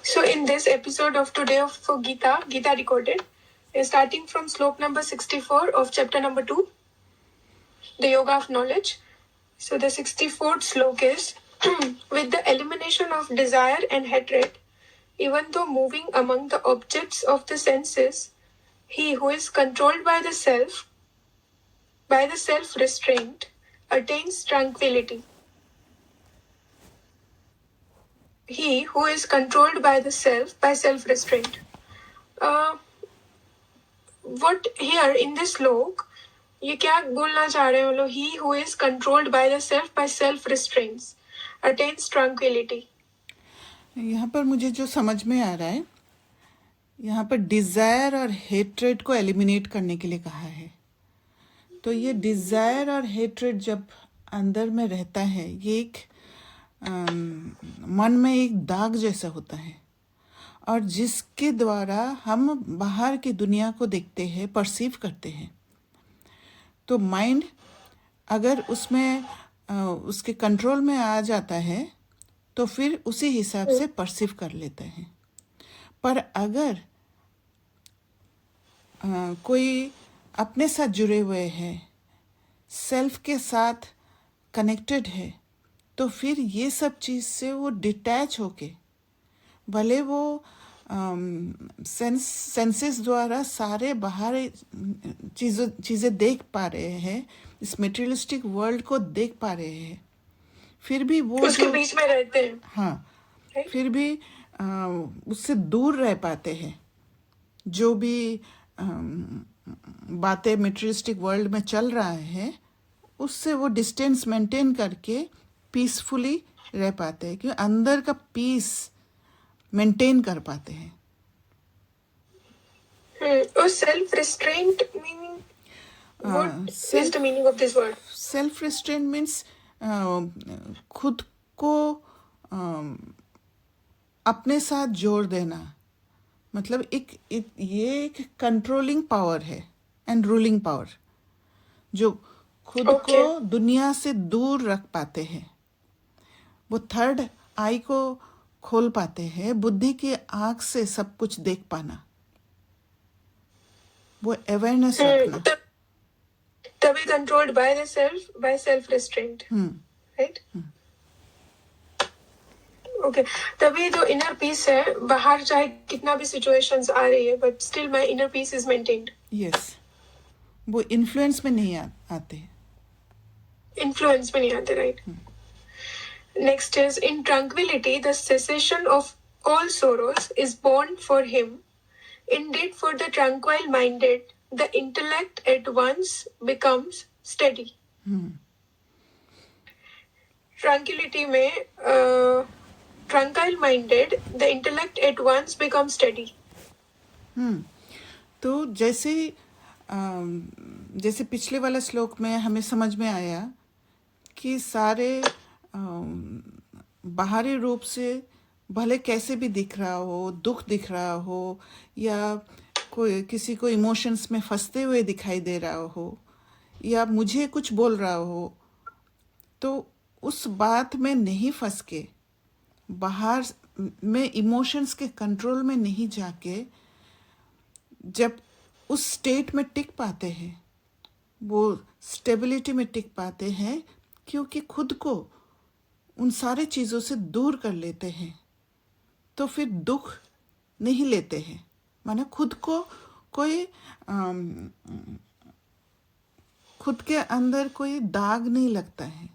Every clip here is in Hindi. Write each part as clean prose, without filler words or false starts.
So in this episode of today of for Gita Recorded, is starting from slok number 64 of chapter number 2, the Yoga of Knowledge. So the 64th slok is with the elimination of desire and hatred, even though moving among the objects of the senses, he who is controlled by the self-restraint, attains tranquility. He who is controlled by self-restraint. What here in this slok, ये क्या बोलना चाह रहे हैं वो लोग? He who is controlled by self-restraints, attains tranquility. यहाँ पर मुझे जो समझ में आ रहा है, यहाँ पर डिज़ायर और हेट्रेड को एलिमिनेट करने के लिए कहा है। तो ये डिज़ायर और हेट्रेड जब अंदर में रहता है, ये एक मन में एक दाग जैसा होता है, और जिसके द्वारा हम बाहर की दुनिया को देखते हैं, परसीव करते हैं। तो माइंड अगर उसमें उसके कंट्रोल में आ जाता है तो फिर उसी हिसाब से परसीव कर लेता है। पर अगर कोई अपने साथ जुड़े हुए है, सेल्फ के साथ कनेक्टेड है, तो फिर ये सब चीज़ से वो डिटैच होके, भले वो सेंसेस द्वारा सारे बाहर चीज़ें देख पा रहे हैं, इस मटेरियलिस्टिक वर्ल्ड को देख पा रहे हैं, फिर भी वो उसके बीच में रहते हैं। हाँ, फिर भी उससे दूर रह पाते हैं। जो भी बातें मटेरियलिस्टिक वर्ल्ड में चल रहा है, उससे वो डिस्टेंस मेंटेन करके पीसफुली रह पाते हैं, क्योंकि अंदर का पीस मेंटेन कर पाते हैं। और self restraint meaning, what is the meaning of this word? Self restraint means खुद को अपने साथ जोड़ देना। मतलब ये एक कंट्रोलिंग पावर है एंड रूलिंग पावर, जो खुद को दुनिया से दूर रख पाते हैं। वो थर्ड आई को खोल पाते हैं, बुद्धि की आंख से सब कुछ देख पाना, वो अवेयरनेस रखना। तभी controlled by self restraint, right? Okay, तभी जो इनर पीस है, बाहर चाहे कितना भी सिचुएशंस आ रही है, but still my inner peace is maintained. Yes, वो इन्फ्लुएंस में नहीं आते। इन्फ्लुएंस में नहीं आते, right? Next is, in tranquility, the cessation of all sorrows is born for him. Indeed, for the tranquil-minded, the intellect at once becomes steady. Tranquility में tranquil-minded, the intellect at once becomes steady. तो जैसे पिछले वाला श्लोक में हमें समझ में आया कि सारे बाहरी रूप से भले कैसे भी दिख रहा हो, दुख दिख रहा हो, या कोई किसी को इमोशंस में फंसते हुए दिखाई दे रहा हो, या मुझे कुछ बोल रहा हो, तो उस बात में नहीं फंस के, बाहर में इमोशंस के कंट्रोल में नहीं जाके, जब उस स्टेट में टिक पाते हैं, वो स्टेबिलिटी में टिक पाते हैं, क्योंकि खुद को उन सारे चीज़ों से दूर कर लेते हैं, तो फिर दुख नहीं लेते हैं। माना खुद को कोई खुद के अंदर कोई दाग नहीं लगता है,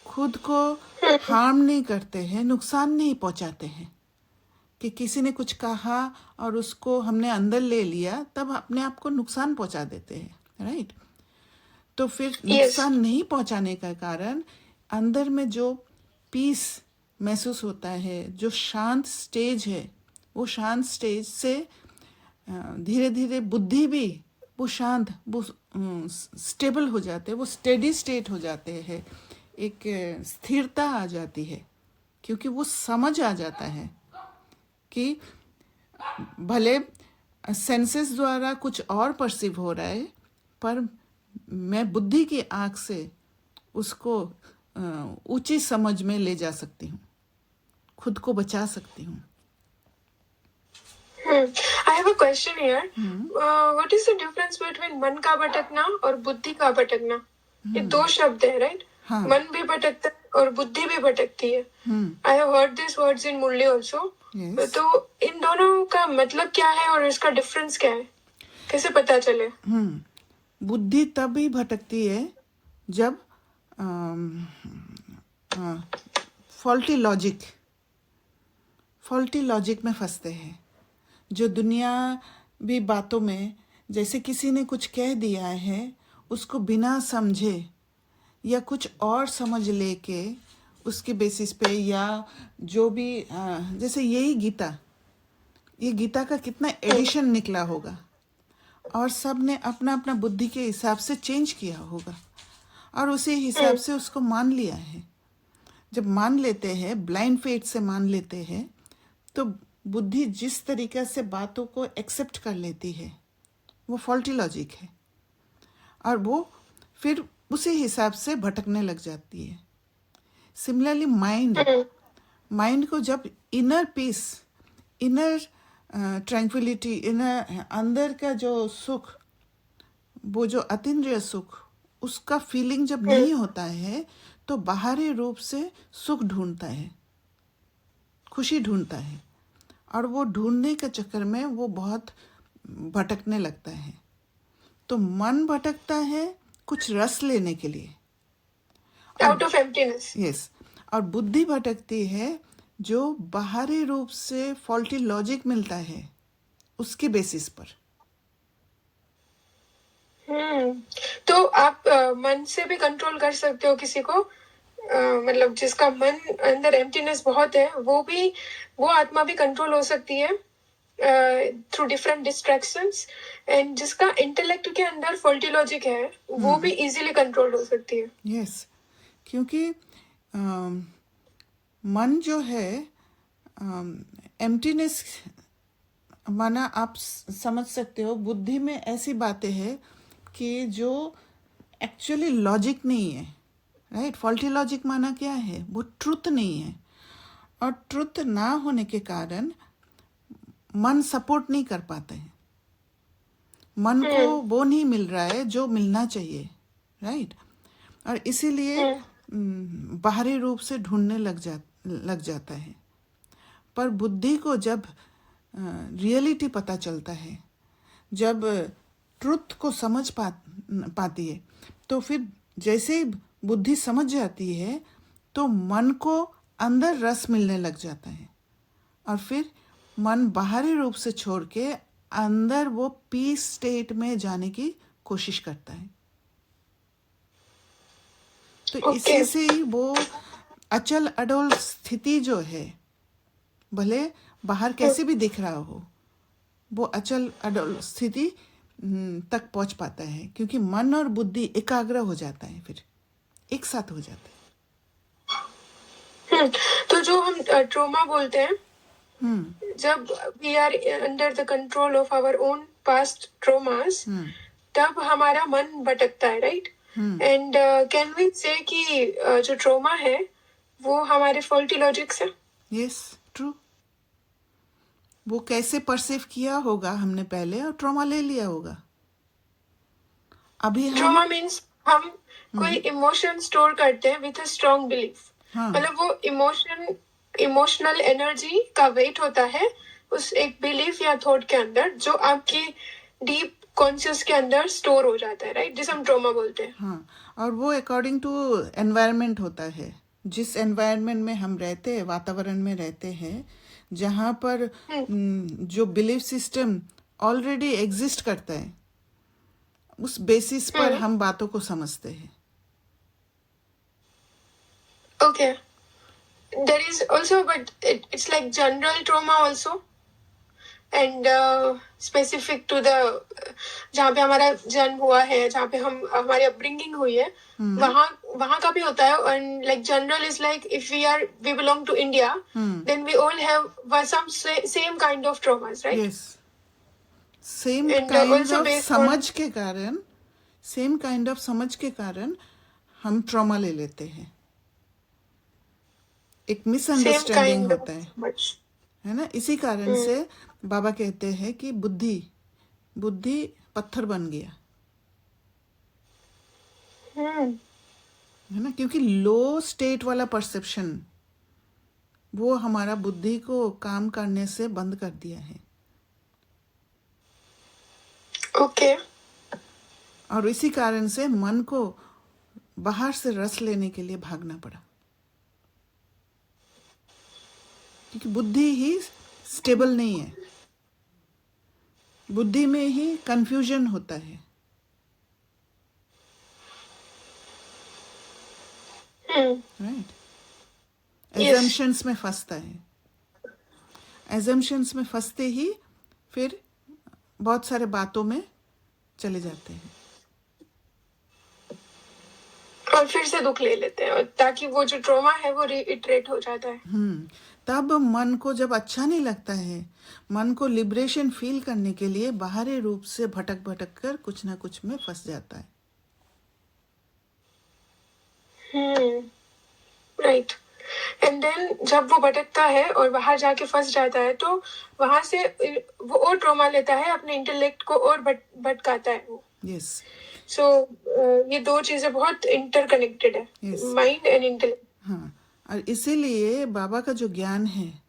खुद को हार्म नहीं करते हैं, नुकसान नहीं पहुंचाते हैं। कि किसी ने कुछ कहा और उसको हमने अंदर ले लिया, तब अपने आप को नुकसान पहुंचा देते हैं, राइट? तो फिर नुकसान नहीं पहुंचाने का कारण अंदर में जो पीस महसूस होता है, जो शांत स्टेज है, वो शांत स्टेज से धीरे धीरे बुद्धि भी वो शांत, वो स्टेबल हो जाते हैं, वो स्टेडी स्टेट हो जाते हैं, एक स्थिरता आ जाती है, क्योंकि वो समझ आ जाता है कि भले सेंसेस द्वारा कुछ और परसीव हो रहा है, पर मैं बुद्धि की आँख से उसको ऊंची समझ में ले जा सकती हूँ, खुद को बचा सकती हूँ. I have a question here. What is the difference between मन का भटकना और बुद्धि का भटकना? ये दो शब्द है, राइट? हाँ. मन भी भटकता है और बुद्धि भी भटकती है. I have heard these words in Murali also. Yes. तो इन दोनों का मतलब क्या है और इसका डिफरेंस क्या है? कैसे पता चले? बुद्धि तब ही भटकती है जब फॉल्टी लॉजिक में फंसते हैं. जो दुनिया भी बातों में, जैसे किसी ने कुछ कह दिया है, उसको बिना समझे या कुछ और समझ लेके उसके बेसिस पे, या जो भी जैसे यही ये गीता का कितना एडिशन निकला होगा और सब ने अपना अपना बुद्धि के हिसाब से चेंज किया होगा और उसी हिसाब से उसको मान लिया है. जब मान लेते हैं, ब्लाइंड फेथ से मान लेते हैं, तो बुद्धि जिस तरीके से बातों को एक्सेप्ट कर लेती है वो फॉल्टी लॉजिक है और वो फिर उसी हिसाब से भटकने लग जाती है. सिमिलरली माइंड को जब inner peace, inner tranquillity, inner अंदर का जो सुख, वो जो अतीन्द्रिय सुख, उसका फीलिंग जब नहीं होता है तो बाहरी रूप से सुख ढूंढता है, खुशी ढूंढता है और वो ढूंढने के चक्कर में वो बहुत भटकने लगता है. तो मन भटकता है कुछ रस लेने के लिए, आउट ऑफ एम्प्टीनेस. यस. और बुद्धि भटकती है जो बाहरी रूप से फॉल्टी लॉजिक मिलता है उसके बेसिस पर. तो आप मन से भी कंट्रोल कर सकते हो किसी को, मतलब जिसका मन अंदर एम्प्टीनेस बहुत है, वो आत्मा भी कंट्रोल हो सकती है थ्रू डिफरेंट डिस्ट्रैक्शंस. एंड जिसका इंटेलेक्ट के अंदर फॉल्टी लॉजिक है वो भी इजीली कंट्रोल हो सकती है. यस. क्योंकि मन जो है एम्प्टीनेस माना, आप समझ सकते हो, बुद्धि में ऐसी बातें हैं कि जो एक्चुअली लॉजिक नहीं है, राइट? फॉल्टी लॉजिक माना क्या है? वो ट्रुथ नहीं है और ट्रुथ ना होने के कारण मन सपोर्ट नहीं कर पाता है. मन को वो नहीं मिल रहा है जो मिलना चाहिए, राइट? और इसीलिए बाहरी रूप से ढूंढने लग जाता है. पर बुद्धि को जब रियलिटी पता चलता है, जब ट्रुथ को समझ पाती है, तो फिर जैसे ही बुद्धि समझ जाती है तो मन को अंदर रस मिलने लग जाता है और फिर मन बाहरी रूप से छोड़ के अंदर वो पीस स्टेट में जाने की कोशिश करता है. तो इसी से ही वो अचल अडोल स्थिति जो है, भले बाहर कैसे भी दिख रहा हो, वो अचल अडोल स्थिति तक पहुंच पाता है क्योंकि मन और बुद्धि एकाग्र हो जाता है, फिर एक साथ हो जाता है. तो जो हम ट्रोमा बोलते हैं, जब we are under the control of our own past traumas, तब हमारा मन भटकता है, राइट? एंड कैन वी से कि जो ट्रोमा है वो हमारे फॉल्टी लॉजिक से? Yes, true. वो कैसे परसीव किया होगा हमने पहले और ट्रॉमा ले लिया होगा. अभी ट्रॉमा मीन्स हम कोई इमोशन स्टोर करते हैं विथ अ स्ट्रॉन्ग बिलीफ. मतलब वो इमोशनल एनर्जी का वेट होता है उस एक बिलीफ या थॉट के अंदर जो आपकी डीप कॉन्शियस के अंदर स्टोर हो जाता है, राइट? जिसे हम ट्रॉमा बोलते हैं. हाँ, और वो अकॉर्डिंग टू एनवायरनमेंट होता है. जिस एनवायरनमेंट में हम रहते हैं, वातावरण में रहते हैं, जहाँ पर जो बिलीफ सिस्टम ऑलरेडी एग्जिस्ट करता है, उस बेसिस पर हम बातों को समझते हैं. Okay. There is also, but it's like general trauma also, and specific to the जहाँ पे हमारा जन्म हुआ है, जहाँ पे हमारी अपब्रिंगिंग हुई है, वहाँ का भी होता है. And like general is like if we belong to India, then we all have some same kind of traumas, right? Yes. Same And kind also of based समझ के कारण, same kind of समझ के कारण हम ट्रॉमा ले लेते हैं. एक same मिसअंडरस्टैंडिंग kind होता of much. है ना। इसी कारण से बाबा कहते हैं कि बुद्धि पत्थर बन गया, है ना, क्योंकि लो स्टेट वाला परसेप्शन वो हमारा बुद्धि को काम करने से बंद कर दिया है। Okay. और इसी कारण से मन को बाहर से रस लेने के लिए भागना पड़ा, क्योंकि बुद्धि ही स्टेबल नहीं है, बुद्धि में ही कंफ्यूजन होता है। राइट, एजम्पशंस में फंसता है, एजम्पशंस में फंसते ही फिर बहुत सारे बातों में चले जाते हैं और फिर से दुख ले लेते हैं, और ताकि वो जो ट्रॉमा है वो रीइटरेट हो जाता है। तब मन को जब अच्छा नहीं लगता है, मन को लिबरेशन फील करने के लिए बाहरी रूप से भटक भटक कर कुछ ना कुछ में फंस जाता है। राइट। एंड देन जब वो भटकता है और बाहर जाके फंस जाता है, तो वहां से वो और ट्रॉमा लेता है, अपने इंटेलेक्ट को और भटकाता है वो। यस। सो ये दो चीजें बहुत इंटरकनेक्टेड है, Yes. Mind and intellect. हाँ, और इसीलिए बाबा का जो ज्ञान है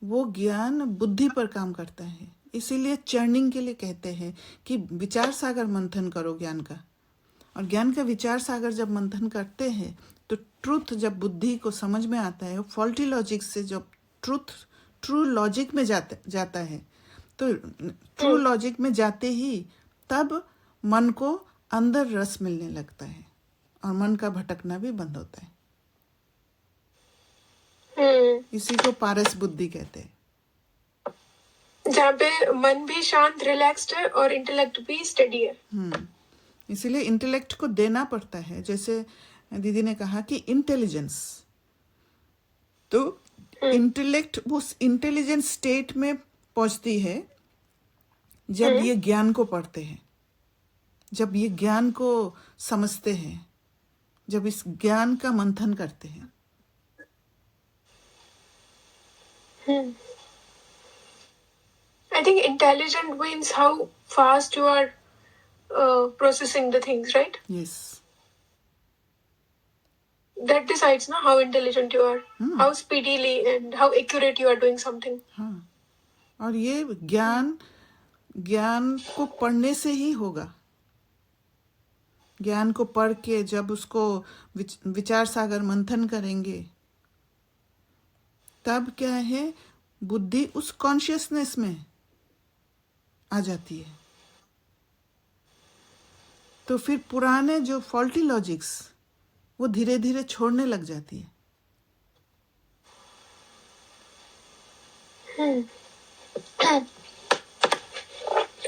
वो ज्ञान बुद्धि पर काम करता है। इसीलिए चर्निंग के लिए कहते हैं कि विचार सागर मंथन करो ज्ञान का। और ज्ञान का विचार सागर जब मंथन करते हैं तो ट्रुथ जब बुद्धि को समझ में आता है, फॉल्टी लॉजिक से जब ट्रू लॉजिक में जाता है, तो ट्रू लॉजिक में जाते ही तब मन को अंदर रस मिलने लगता है और मन का भटकना भी बंद होता है। इसी को पारस बुद्धि कहते हैं, जहाँ पे मन भी शांत रिलैक्स्ड है और इंटेलेक्ट भी स्टडी है। इसीलिए इंटेलेक्ट को देना पड़ता है। जैसे दीदी ने कहा कि इंटेलिजेंस, तो इंटेलेक्ट उस इंटेलिजेंट स्टेट में पहुंचती है जब ये ज्ञान को पढ़ते हैं, जब ये ज्ञान को समझते हैं, जब इस ज्ञान का मंथन करते हैं। I think intelligent means how fast you are processing the things, right? Yes. That decides ना how intelligent you are, how speedily and how accurate you are doing something. हाँ, और ये ज्ञान को पढ़ने से ही होगा। ज्ञान को पढ़ के जब उसको विचार सागर मंथन करेंगे, तब क्या है, बुद्धि उस कॉन्शियसनेस में आ जाती है। तो फिर पुराने जो फॉल्टी लॉजिक्स वो धीरे धीरे छोड़ने लग जाती है।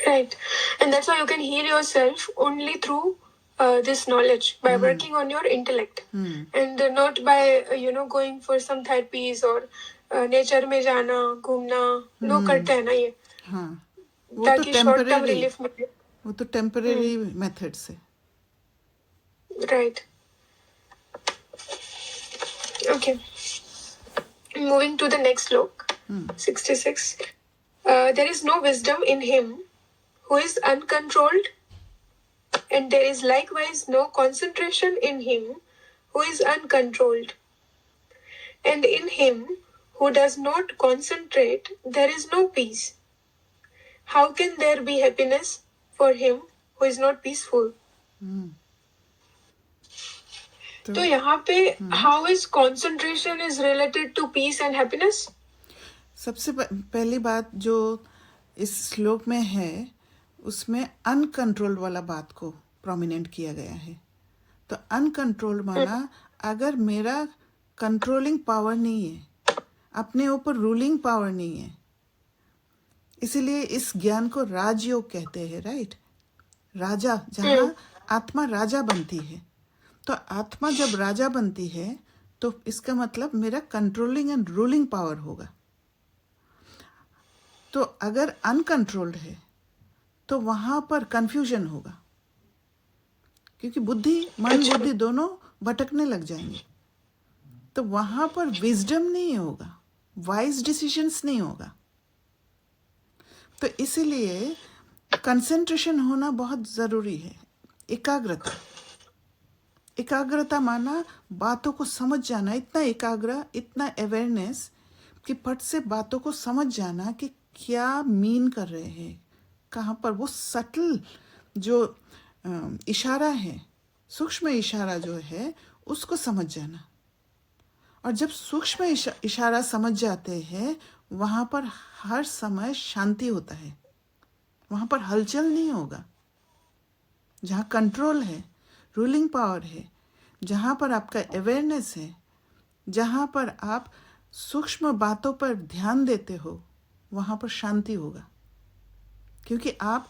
Right. And that's why you can heal yourself only through this knowledge, by working on your intellect. And not by, going for some therapies or nature में जाना, घूमना, लोग करते हैं ना ये, हाँ, वो तो ताकि short term टेम्पररी, relief मिले। वो तो टेम्पररी मेथड्स है। Right. Okay. Moving to the next slok, 66. There is no wisdom in him who is uncontrolled, and there is likewise no concentration in him who is uncontrolled. And in him who does not concentrate, there is no peace. How can there be happiness for him who is not peaceful? तो यहाँ पे how is concentration is related to peace and happiness? सबसे पहली बात जो इस श्लोक में है उसमें अनकंट्रोल्ड वाला बात को प्रोमिनेंट किया गया है। तो अनकंट्रोल्ड माना अगर मेरा कंट्रोलिंग पावर नहीं है, अपने ऊपर रूलिंग पावर नहीं है, इसीलिए इस ज्ञान को राजयोग कहते हैं। राइट, राजा, जहाँ आत्मा राजा बनती है। तो आत्मा जब राजा बनती है तो इसका मतलब मेरा कंट्रोलिंग एंड रूलिंग पावर होगा। तो अगर अनकंट्रोल्ड है तो वहां पर कंफ्यूजन होगा, क्योंकि मन बुद्धि दोनों भटकने लग जाएंगे। तो वहां पर विजडम नहीं होगा, वाइज डिसीजंस नहीं होगा। तो इसीलिए कंसंट्रेशन होना बहुत जरूरी है। एकाग्रता, एकाग्रता माना बातों को समझ जाना, इतना एकाग्र, इतना अवेयरनेस कि फट से बातों को समझ जाना कि क्या मीन कर रहे हैं, कहाँ पर वो सटल जो इशारा है, सूक्ष्म इशारा जो है उसको समझ जाना। और जब सूक्ष्म इशारा समझ जाते हैं वहां पर हर समय शांति होता है, वहां पर हलचल नहीं होगा। जहाँ कंट्रोल है, रूलिंग पावर है, जहाँ पर आपका अवेयरनेस है, जहाँ पर आप सूक्ष्म बातों पर ध्यान देते हो, वहाँ पर शांति होगा। क्योंकि आप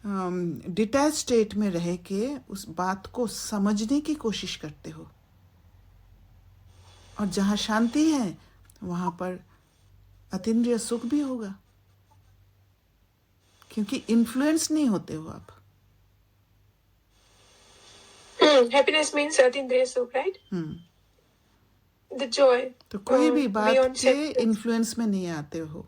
डिटैच स्टेट में रह के उस बात को समझने की कोशिश करते हो। और जहाँ शांति है वहाँ पर अतीन्द्रिय सुख भी होगा, क्योंकि इन्फ्लुएंस नहीं होते हो आप। Happiness means Atindriya Sukh, right? The joy. तो कोई भी बात beyond के self. इन्फ्लुएंस में नहीं आते हो।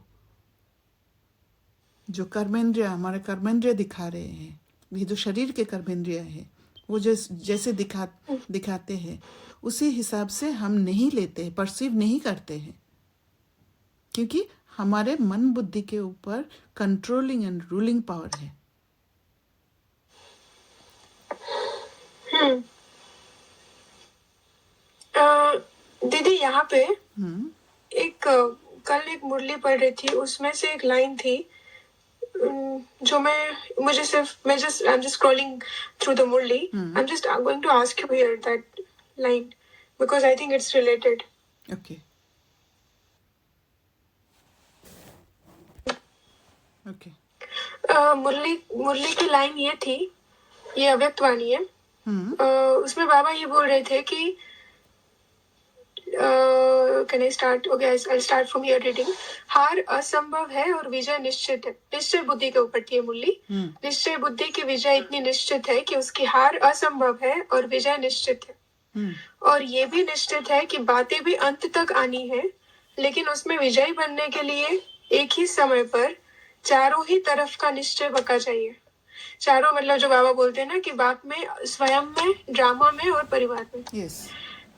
जो कर्मेंद्रिय, हमारे कर्मेंद्रिय दिखा रहे हैं, ये जो शरीर के कर्मेंद्रिय है, वो जैसे दिखाते हैं उसी हिसाब से हम नहीं लेते, परसीव नहीं करते हैं। क्योंकि हमारे मन बुद्धि के ऊपर कंट्रोलिंग एंड रूलिंग पावर है। दीदी यहाँ पे एक कल एक मुरली पढ़ रही थी, उसमें से एक लाइन थी जो मैं just I am just scrolling through the Murli, I am just going to ask you here that line because I think it's related. Okay okay. Murli की लाइन ये थी, ये अव्यक्त वाणी है। उसमें बाबा ये बोल रहे थे कि can I start? Okay, I start from here reading. हार असंभव है और विजय निश्चित है। निश्चय बुद्धि के ऊपर थी मुरली। निश्चय बुद्धि की विजय इतनी निश्चित है कि उसकी हार असंभव है और विजय निश्चित है। और ये भी निश्चित है कि बातें भी अंत तक आनी है, लेकिन उसमें विजयी बनने के लिए एक ही समय पर चारों ही तरफ का निश्चय पक्का चाहिए। चारों मतलब जो बाबा बोलते हैं ना कि बाप में, स्वयं में, ड्रामा में और परिवार में। यस।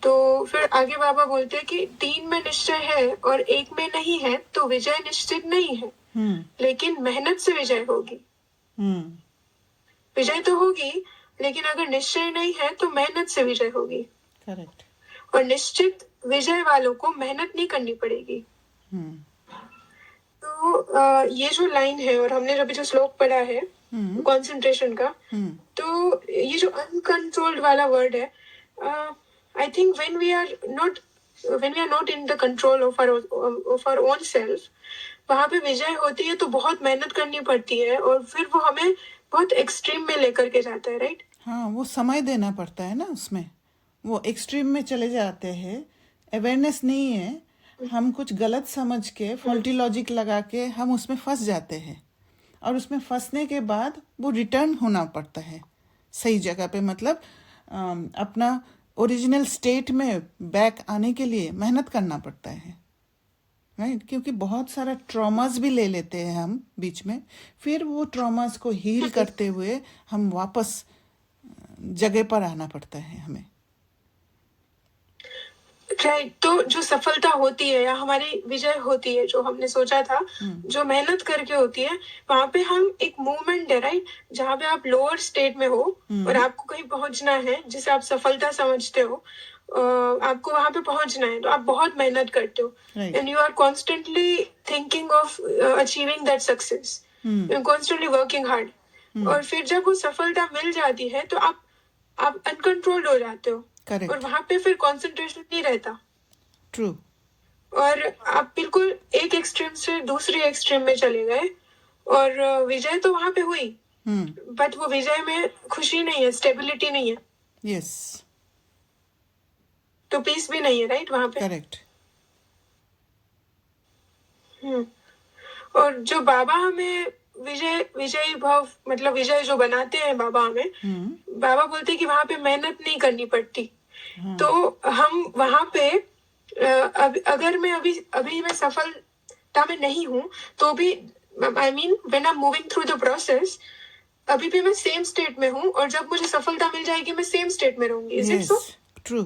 तो फिर आगे बाबा बोलते हैं कि 3 में निश्चय है और 1 में नहीं है तो विजय निश्चित नहीं है, लेकिन मेहनत से विजय होगी। विजय तो होगी, लेकिन अगर निश्चय नहीं है तो मेहनत से विजय होगी। करेक्ट। और निश्चित विजय वालों को मेहनत नहीं करनी पड़ेगी। तो ये जो लाइन है और हमने अभी जो श्लोक पढ़ा है कंसंट्रेशन का, तो ये जो अनकंट्रोल्ड वाला वर्ड है, I think when we are not in the control of our own self, वहां पे विजय होती है तो बहुत मेहनत करनी पड़ती है और फिर वो हमें बहुत एक्सट्रीम में लेकर के जाता है, राइट? हाँ, वो समय देना पड़ता है ना उसमें, वो एक्सट्रीम में चले जाते हैं। अवेयरनेस नहीं है, हम कुछ गलत समझ के फॉल्टी लॉजिक लगा के हम उसमें फंस जाते हैं, और उसमें फंसने के बाद वो रिटर्न होना पड़ता है सही जगह पे। मतलब अपना ओरिजिनल स्टेट में बैक आने के लिए मेहनत करना पड़ता है, राइट? क्योंकि बहुत सारा ट्रॉमास भी ले लेते हैं हम बीच में, फिर वो ट्रॉमास को हील करते हुए हम वापस जगह पर आना पड़ता है हमें। राइट। तो जो सफलता होती है या हमारी विजय होती है, जो हमने सोचा था, जो मेहनत करके होती है, वहां पे हम एक मूवमेंट है, राइट? जहाँ पे आप लोअर स्टेट में हो और आपको कहीं पहुंचना है जिसे आप सफलता समझते हो, आपको वहां पे पहुंचना है, तो आप बहुत मेहनत करते हो and you are constantly thinking of achieving that success, you constantly working hard. और फिर जब वो सफलता मिल जाती है तो आप अनकंट्रोल्ड हो जाते हो। Correct. और वहां पे फिर कंसंट्रेशन नहीं रहता। ट्रू। और आप बिल्कुल एक एक्सट्रीम से दूसरी एक्सट्रीम में चले गए और विजय तो वहां पे हुई, बट वो विजय में खुशी नहीं है, स्टेबिलिटी नहीं है। यस। तो पीस भी नहीं है, राइट? वहां पे। करेक्ट। और जो बाबा हमें विजयी भाव, मतलब विजय जो बनाते हैं बाबा हमें, बाबा बोलते हैं कि वहां पे मेहनत नहीं करनी पड़ती। तो हम वहां पे अगर मैं अभी अभी मैं सफलता में नहीं हूँ तो भी I mean when I am moving through the process अभी भी मैं सेम स्टेट में हूँ और जब मुझे सफलता मिल जाएगी मैं सेम स्टेट में रहूंगी. Is it yes, so? True.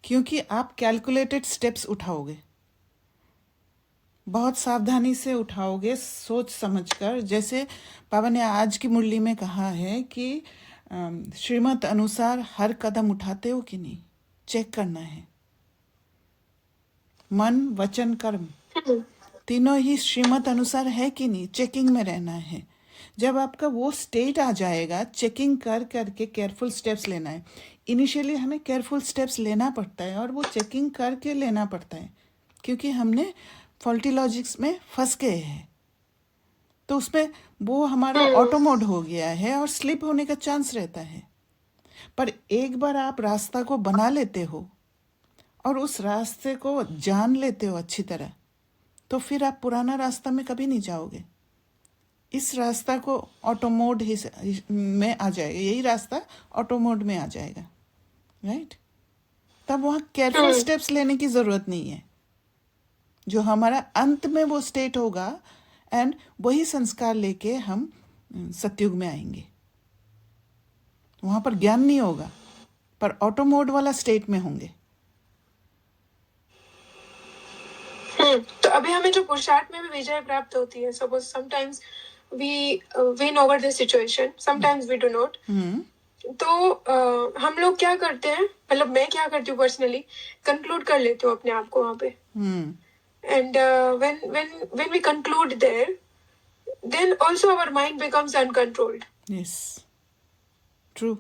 क्योंकि आप कैलकुलेटेड स्टेप्स उठाओगे, बहुत सावधानी से उठाओगे, सोच समझकर. जैसे बाबा ने आज की मुरली में कहा है कि श्रीमत अनुसार हर कदम उठाते हो कि नहीं, चेक करना है. मन, वचन, कर्म तीनों ही श्रीमत अनुसार है कि नहीं, चेकिंग में रहना है. जब आपका वो स्टेट आ जाएगा, चेकिंग कर करके केयरफुल स्टेप्स लेना है. इनिशियली हमें केयरफुल स्टेप्स लेना पड़ता है और वो चेकिंग करके लेना पड़ता है, क्योंकि हमने फॉल्टी लॉजिक्स में फंस गए हैं. तो उसमें वो हमारा ऑटो मोड हो गया है और स्लिप होने का चांस रहता है. पर एक बार आप रास्ता को बना लेते हो और उस रास्ते को जान लेते हो अच्छी तरह, तो फिर आप पुराना रास्ता में कभी नहीं जाओगे. इस रास्ता को ऑटो मोड में आ जाएगा, यही रास्ता ऑटो मोड में आ जाएगा, राइट? तब वहाँ केयरफुल स्टेप्स लेने की ज़रूरत नहीं है. जो हमारा अंत में वो स्टेट होगा एंड वही संस्कार लेके हम सतयुग में आएंगे. वहाँ पर ज्ञान नहीं होगा, पर ऑटो मोड वाला स्टेट में होंगे. तो अभी हमें जो पुरुषार्थ में भी विजय प्राप्त होती है, suppose sometimes we win over the situation, sometimes we do not. तो हम लोग क्या करते हैं, मतलब मैं क्या करती हूँ पर्सनली, कंक्लूड कर लेती हूँ अपने आप को वहाँ पे. And when we conclude there, then also our mind becomes uncontrolled. Yes, true.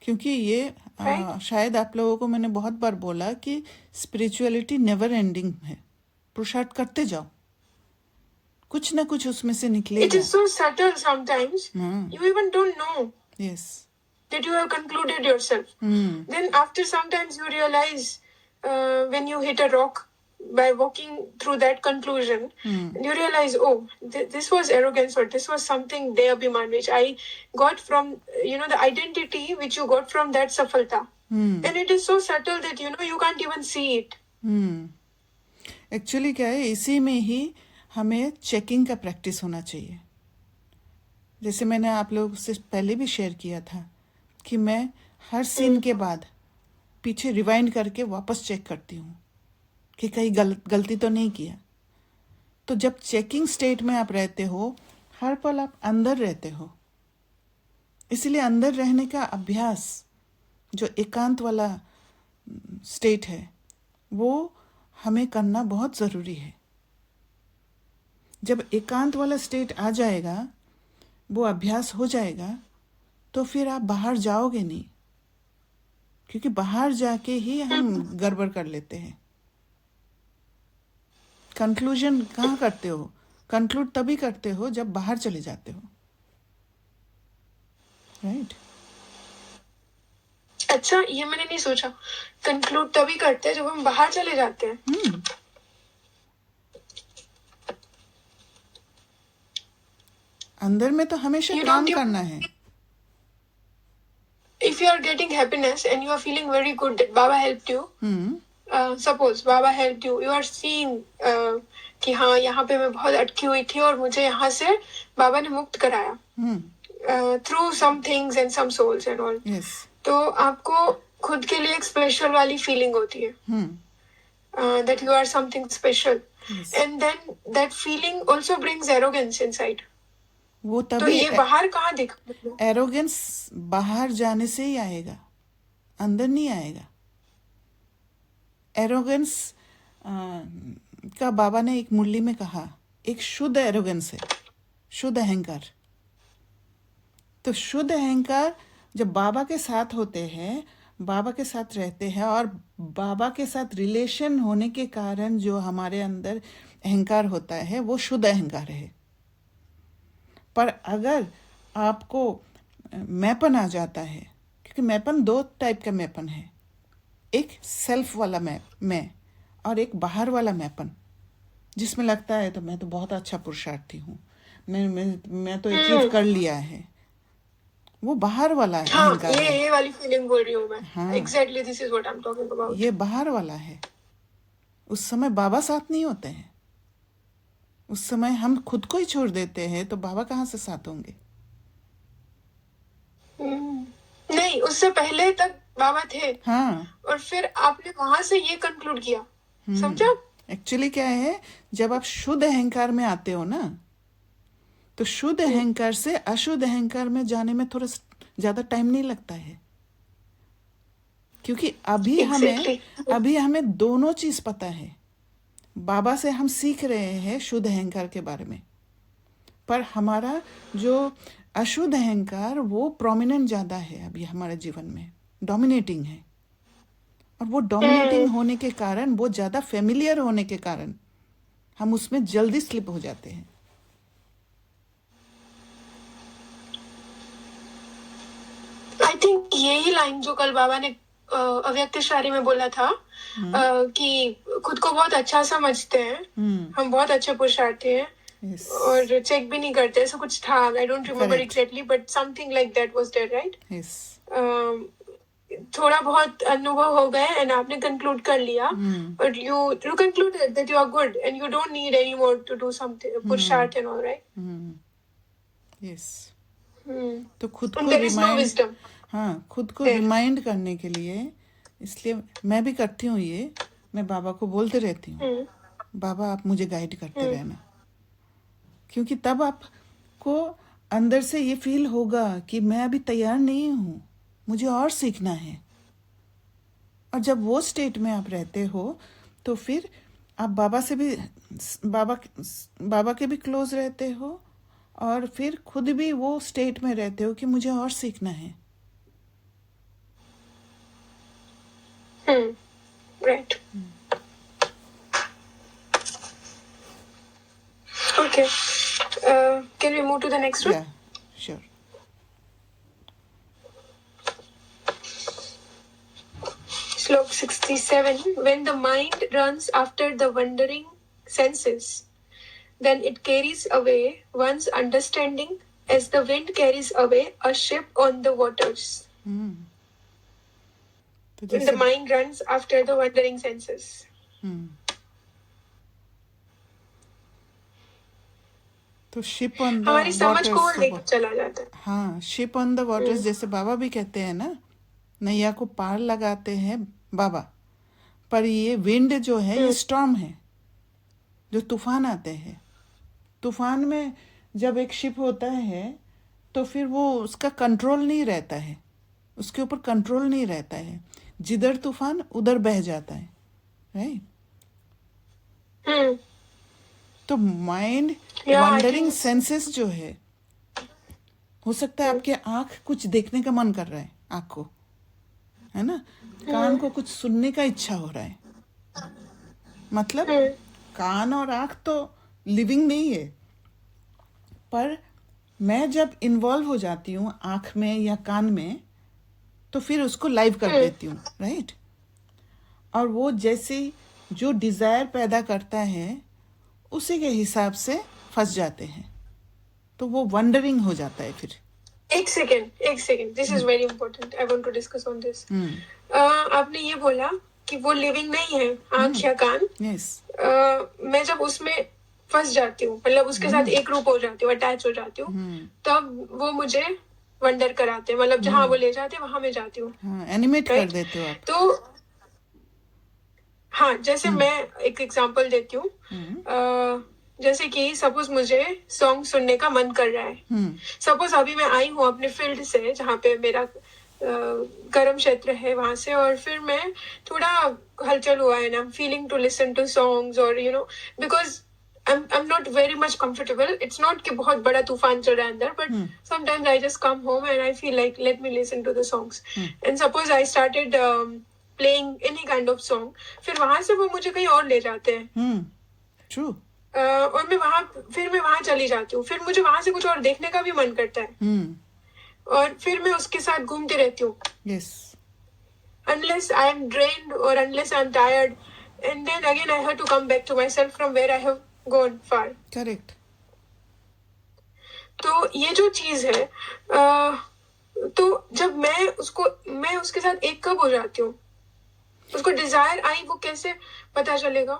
क्योंकि ये Right? शायद आप लोगों को मैंने बहुत बार बोला कि स्पिरिचुअलिटी नेवर एंडिंग है. पुरुषार्थ करते जाओ, कुछ ना कुछ उसमें से It निकलेगा. is so subtle sometimes. You even don't know yes. that you have concluded yourself. Then after sometimes you realize when you hit a rock by walking through that conclusion, you realize, oh, this was arrogance, or this was something Deyabhiman which I got from, the identity which you got from that safalta. And it is so subtle that, you can't even see it. Actually क्या है, इसी में ही हमें चेकिंग का प्रैक्टिस होना चाहिए. जैसे मैंने आप लोगों से पहले भी शेयर किया था कि मैं हर सीन के बाद पीछे रिवाइंड करके वापस चेक करती हूँ कि कहीं गलती तो नहीं किया. तो जब चेकिंग स्टेट में आप रहते हो, हर पल आप अंदर रहते हो. इसलिए अंदर रहने का अभ्यास, जो एकांत वाला स्टेट है, वो हमें करना बहुत ज़रूरी है. जब एकांत वाला स्टेट आ जाएगा, वो अभ्यास हो जाएगा, तो फिर आप बाहर जाओगे नहीं, क्योंकि बाहर जाके ही हम गड़बड़ कर लेते हैं. कंक्लूजन कहाँ करते हो? कंक्लूड तभी करते हो जब बाहर चले जाते हो, राइट? अच्छा, ये मैंने नहीं सोचा. कंक्लूड तभी करते हैं जब हम बाहर चले जाते हैं. अंदर में तो हमेशा You काम don't करना है. If you are getting happiness and you are feeling very good that Baba helped you, suppose Baba helped you, you are seeing कि हाँ, यहाँ पे मैं बहुत अटकी हुई थी और मुझे यहाँ से बाबा ने मुक्त कराया through some things and some souls and all. Yes. तो आपको खुद के लिए एक स्पेशल वाली फीलिंग होती है, that you are something special. Yes. And then that feeling also brings arrogance inside. वो तो तभी ये बाहर कहाँ दिखा? एरोगेंस बाहर जाने से ही आएगा, अंदर नहीं आएगा. एरोगेंस का बाबा ने एक मुरली में कहा, एक शुद्ध एरोगेंस है, शुद्ध अहंकार. तो शुद्ध अहंकार जब बाबा के साथ होते हैं, बाबा के साथ रहते हैं और बाबा के साथ रिलेशन होने के कारण जो हमारे अंदर अहंकार होता है, वो शुद्ध अहंकार है. पर अगर आपको मैपन आ जाता है, क्योंकि मैपन दो टाइप का मैपन है, एक सेल्फ वाला मैं और एक बाहर वाला मैपन, जिसमें लगता है तो मैं तो बहुत अच्छा पुरुषार्थी हूँ, मैं तो अचीव कर लिया है. वो बाहर वाला हाँ, अहंकार है। ये वाली फीलिंग बोल रही हूँ मैं। हाँ। Exactly this is what I am talking about. ये बाहर वाला है। उस समय बाबा साथ नहीं होते हैं। उस समय हम खुद को ही छोड़ देते हैं, तो बाबा कहाँ से साथ होंगे? नहीं, उससे पहले तक बाबा थे, हाँ। और फिर आपने वहां से ये कंक्लूड किया, समझा? एक्चुअली क्या है, जब आप शुद्ध अहंकार में आते हो ना, तो शुद्ध अहंकार से अशुद्ध अहंकार में जाने में थोड़ा ज्यादा टाइम नहीं लगता है, क्योंकि अभी हमें दोनों चीज पता है। बाबा से हम सीख रहे हैं शुद्ध अहंकार के बारे में, पर हमारा जो अशुद्ध अहंकार वो प्रोमिनेंट ज्यादा है अभी हमारे जीवन में, डोमिनेटिंग है। और वो डोमिनेटिंग होने के कारण, वो ज्यादा फेमिलियर होने के कारण हम उसमें जल्दी स्लिप हो जाते हैं। आई थिंक यही लाइन जो कल बाबा ने अव्यक्त शारी में बोला था, कि खुद को बहुत अच्छा समझते हैं, हम बहुत अच्छे पुरुषार्थी हैं, Yes. और चेक भी नहीं करते, ऐसा कुछ था। I don't remember exactly, but something like that was there, right? Yes. थोड़ा बहुत अनुभव हो गए एंड आपने कंक्लूड कर लिया, और you concluded that you are good and you don't need any more to do something पुरुषार्थ एंड ऑल, राइट? Yes. तो खुद And को there is no remind, wisdom. हाँ, खुद को There. रिमाइंड करने के लिए, इसलिए मैं भी करती हूँ ये, मैं बाबा को बोलते रहती हूँ, बाबा आप मुझे गाइड करते रहना, क्योंकि तब आपको अंदर से ये फील होगा कि मैं अभी तैयार नहीं हूँ, मुझे और सीखना है। और जब वो स्टेट में आप रहते हो, तो फिर आप बाबा से भी, बाबा के भी क्लोज रहते हो, और फिर खुद भी वो स्टेट में रहते हो कि मुझे और सीखना है। Right. Okay. Can we move to the next one? Yeah, sure. Slok 67. When the mind runs after the wandering senses, then it carries away one's understanding as the wind carries away a ship on the waters. तो When the mind runs after the wandering senses. तो शिप ऑन द हमारी समझ को वाटर्स, लेकर चला जाता है। हाँ, शिप ऑन द वाटर्स, जैसे बाबा भी कहते हैं ना, नैया को पार लगाते हैं बाबा, पर ये विंड जो है ये स्टॉर्म है, जो तूफान आते हैं। तूफान में जब एक शिप होता है, तो फिर वो उसका कंट्रोल नहीं रहता है, उसके ऊपर कंट्रोल नहीं रहता है, जिधर तूफान उधर बह जाता है, राइट? तो माइंड वंडरिंग सेंसेस जो है, हो सकता है आपके आंख कुछ देखने का मन कर रहा है, आंख को, है ना, कान को कुछ सुनने का इच्छा हो रहा है, मतलब कान और आंख तो लिविंग नहीं है, पर मैं जब इन्वॉल्व हो जाती हूँ आंख में या कान में, तो फिर उसको लाइव कर देती हूँ, राइट? और वो जैसे जो डिजायर पैदा करता है उसी के हिसाब से फंस जाते हैं, तो वो वंडरिंग हो जाता है फिर। एक second, this is very important, I want to discuss on this. आपने ये बोला कि वो लिविंग नहीं है, आंख या कान। यस। मैं जब उसमें फंस जाती हूँ, मतलब उसके साथ एक रूप हो जाती हूँ, अटैच हो जाती हूँ, तब वो मुझे वंडर कराते हैं, मतलब जहाँ वो ले जाते हैं वहां मैं जाती हूँ, एनिमेट कर देते हो आप। तो हाँ, जैसे मैं एक एग्जांपल देती हूँ, जैसे कि सपोज मुझे सॉन्ग सुनने का मन कर रहा है, सपोज अभी मैं आई हूँ अपने फील्ड से, जहाँ पे मेरा कर्म क्षेत्र है, वहां से, और फिर मैं थोड़ा हलचल हुआ है ना, feeling to listen to songs, और you know, because I'm not very much comfortable. It's not कि बहुत बड़ा तूफान चल रहा है अंदर, but sometimes I just come home and I feel like let me listen to the songs. And suppose I started playing any kind of song, फिर वहां से वो मुझे कहीं और ले जाते हैं। True. और मैं वहां चली जाती हूँ, फिर मुझे वहां से कुछ और देखने का भी मन करता है, और फिर मैं उसके साथ घूमती रहती हूँ। Yes. Unless I am drained or unless I am tired, and then again I have to come back to myself from where I have gone far. Correct. तो ये जो चीज है, तो जब मैं उसके साथ एक कब हो जाती हूँ, उसको डिजायर आई, वो कैसे पता चलेगा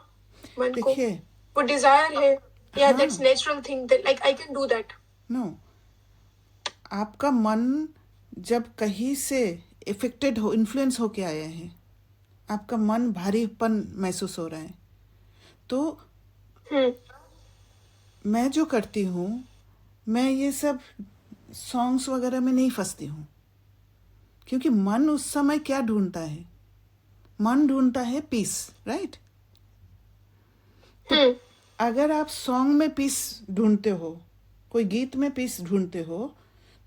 मन को? देखिए, वो डिजायर है या हाँ, that's natural thing that like I can do that? No, आपका मन जब कहीं से इफेक्टेड हो, इन्फ्लुएंस होके आया है, आपका मन भारीपन महसूस हो रहा है, तो मैं जो करती हूँ, मैं ये सब सॉन्ग्स वगैरह में नहीं फंसती हूँ, क्योंकि मन उस समय क्या ढूंढता है? मन ढूंढता है पीस, राइट? अगर आप सॉन्ग में पीस ढूंढते हो, कोई गीत में पीस ढूंढते हो,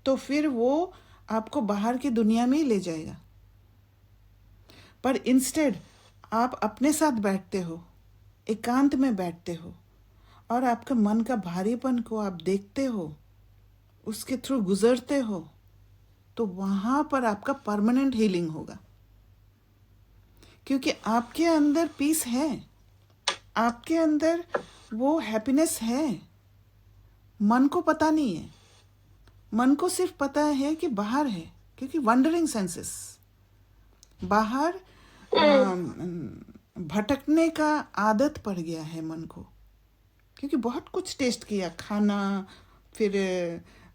तो फिर वो आपको बाहर की दुनिया में ही ले जाएगा। पर इंस्टेड आप अपने साथ बैठते हो, एकांत में बैठते हो, और आपके मन का भारीपन को आप देखते हो, उसके थ्रू गुजरते हो, तो वहां पर आपका परमानेंट हीलिंग होगा, क्योंकि आपके अंदर पीस है, आपके अंदर वो हैप्पीनेस है। मन को पता नहीं है, मन को सिर्फ पता है कि बाहर है, क्योंकि वंडरिंग सेंसेस, बाहर भटकने का आदत पड़ गया है मन को, क्योंकि बहुत कुछ टेस्ट किया, खाना, फिर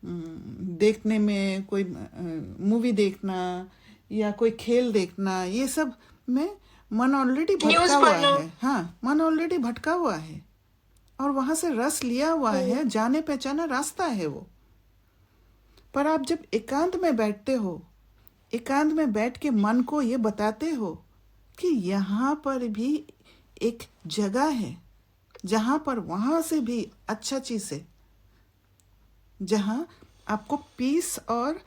देखने में कोई मूवी देखना या कोई खेल देखना, ये सब में मन ऑलरेडी भटका हुआ है। हाँ, मन ऑलरेडी भटका हुआ है और वहां से रस लिया हुआ है, जाने पहचाना रास्ता है वो। पर आप जब एकांत में बैठते हो, एकांत में बैठ के मन को ये बताते हो कि यहाँ पर भी एक जगह है जहाँ पर वहाँ से भी अच्छा चीज़ है, जहाँ आपको पीस और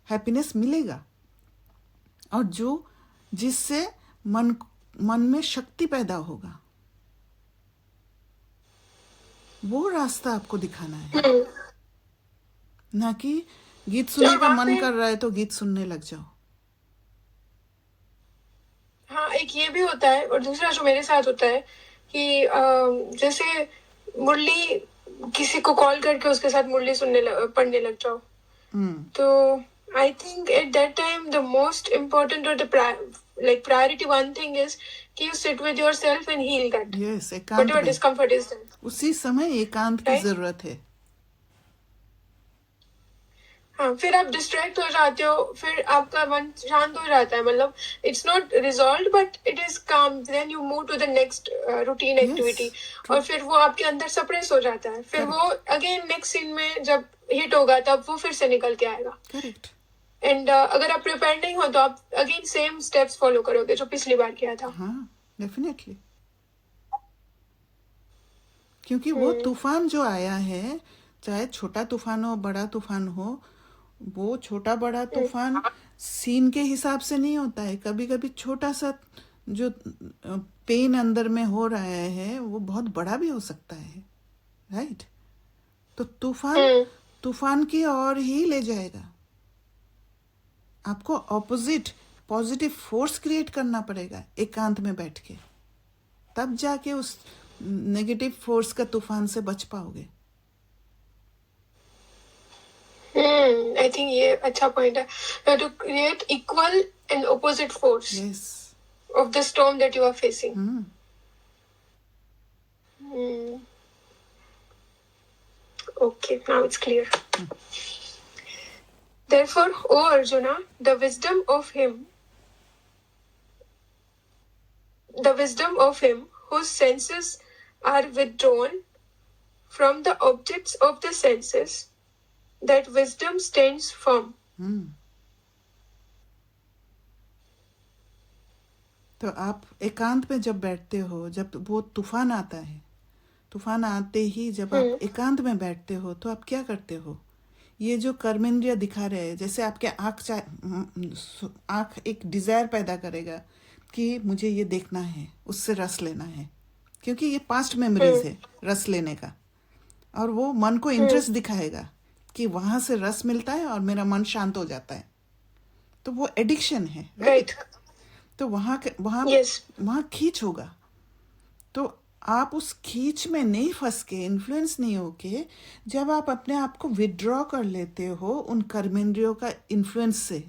हैप्पीनेस मिलेगा, और जिससे मन में शक्ति पैदा होगा, वो रास्ता आपको दिखाना है। ना कि गीत सुनने का मन कर रहा है तो गीत सुनने लग जाओ। हाँ, एक ये भी होता है, और दूसरा जो मेरे साथ होता है कि जैसे मुरली, किसी को कॉल करके उसके साथ मुरली पढ़ने लग जाओ, तो I think at that time the most important और the priority one thing is कि you sit with yourself and heal that whatever discomfort is there. उसी समय एकांत की जरूरत है। हाँ, फिर आप डिस्ट्रैक्ट हो जाते हो, फिर आपका मन शांत हो जाता है, मतलब it's not resolve but it is calm, then you move to the next routine activity, और फिर वो आपके अंदर सप्रेस हो जाता है, फिर वो अगेन नेक्स्ट सीन में जब हिट होगा तब वो फिर से निकल के आएगा। करेक्ट। एंड अगर आप प्रिपेयर नहीं हो तो आप अगेन सेम स्टेप्स फॉलो करोगे जो पिछली बार किया था। हाँ, डेफिनेटली, क्योंकि वो तूफान जो आया है, चाहे छोटा तूफान हो बड़ा तूफान हो, वो छोटा बड़ा तूफान सीन के हिसाब से नहीं होता है। कभी कभी छोटा सा जो पेन अंदर में हो रहा है वो बहुत बड़ा भी हो सकता है, राइट? तो तूफान की ओर ही ले जाएगा। आपको ऑपोजिट पॉजिटिव फोर्स क्रिएट करना पड़ेगा एकांत में बैठ के, तब जाके उस नेगेटिव फोर्स का तूफान से बच पाओगे। आई थिंक ये अच्छा पॉइंट है, to create equal and opposite force of the storm that you are facing. Okay, now it's clear. Therefore, O Arjuna, the wisdom of him whose senses are withdrawn from the objects of the senses, that wisdom stands firm. तो आप एकांत में जब बैठते हो, जब वो तूफान आता है, तूफान आते ही जब आप एकांत में बैठते हो तो आप क्या करते हो? ये जो कर्मेंद्रिय दिखा रहे हैं, जैसे आपके आँख एक डिजायर पैदा करेगा कि मुझे ये देखना है, उससे रस लेना है, क्योंकि ये पास्ट मेमोरीज है रस लेने का, और वो मन को इंटरेस्ट दिखाएगा कि वहां से रस मिलता है और मेरा मन शांत हो जाता है। तो वो एडिक्शन है, राइट? तो वहां खींच होगा। तो आप उस खींच में नहीं फंस के, इन्फ्लुएंस नहीं होके, जब आप अपने आप को विड्रॉ कर लेते हो उन कर्मेंद्रियों का इन्फ्लुएंस से,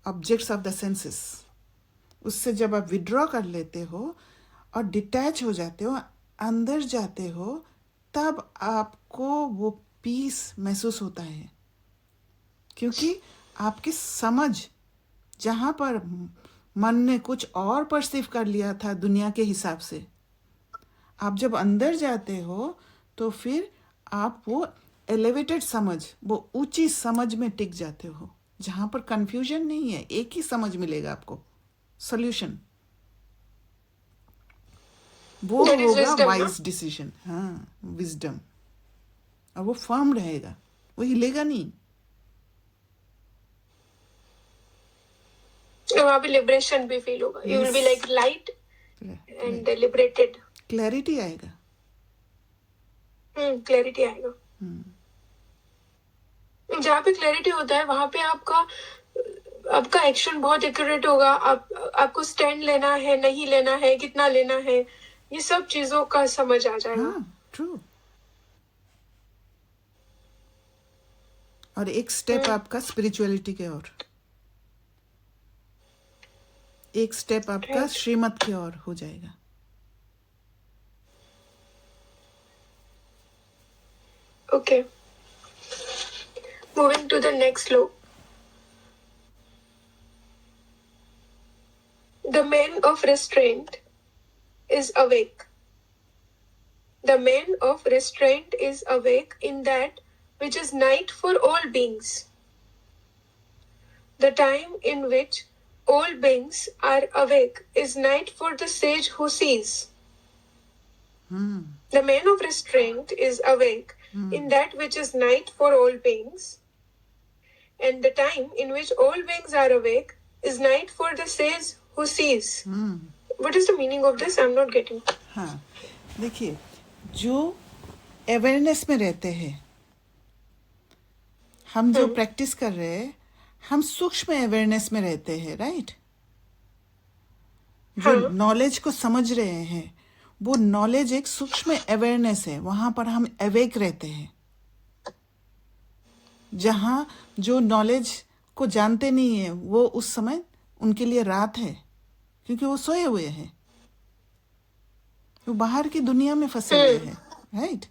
ऑब्जेक्ट्स ऑफ द सेंसेस, उससे जब आप विड्रॉ कर लेते हो और डिटैच हो जाते हो, अंदर जाते हो, तब आपको वो पीस महसूस होता है। क्योंकि आपकी समझ, जहाँ पर मन ने कुछ और परसीव कर लिया था दुनिया के हिसाब से, आप जब अंदर जाते हो तो फिर आप वो एलिवेटेड समझ, वो ऊंची समझ में टिक जाते हो, जहाँ पर कंफ्यूजन नहीं है, एक ही समझ मिलेगा आपको, सॉल्यूशन। वो That is होगा wisdom, ना? Wise decision. हाँ, विजडम। और वो फर्म रहेगा, वो हिलेगा नहीं। तो वहाँ पे लिबरेशन भी फील होगा। You will be like light and liberated. Clarity आएगा। क्लैरिटी आएगा। जहाँ पे क्लैरिटी होता है वहां पे आपका एक्शन बहुत एक्यूरेट होगा। आपको स्टैंड लेना है, नहीं लेना है, कितना लेना है, ये सब चीजों का समझ आ जाएगा। हाँ, ट्रू। और एक स्टेप आपका स्पिरिचुअलिटी के ओर, एक स्टेप आपका Right. श्रीमत की ओर हो जाएगा। Okay. Moving to the next law. The man of restraint is awake. The man of restraint is awake in that which is night for all beings. The time in which all beings are awake is night for the sage who sees. The man of restraint is awake in that which is night for all beings, and the time in which all beings are awake is night for the sage who sees. What is the meaning of this? I'm not getting. हाँ, देखिए, जो अवेयरनेस में रहते हैं, हम जो प्रैक्टिस कर रहे हैं, हम सूक्ष्म अवेयरनेस में रहते हैं, राइट? जो नॉलेज को समझ रहे हैं, वो नॉलेज एक सूक्ष्म अवेयरनेस है, वहां पर हम अवेक रहते हैं। जहां जो नॉलेज को जानते नहीं है, वो उस समय उनके लिए रात है, क्योंकि वो सोए हुए हैं, वो बाहर की दुनिया में फंसे हुए हैं, राइट?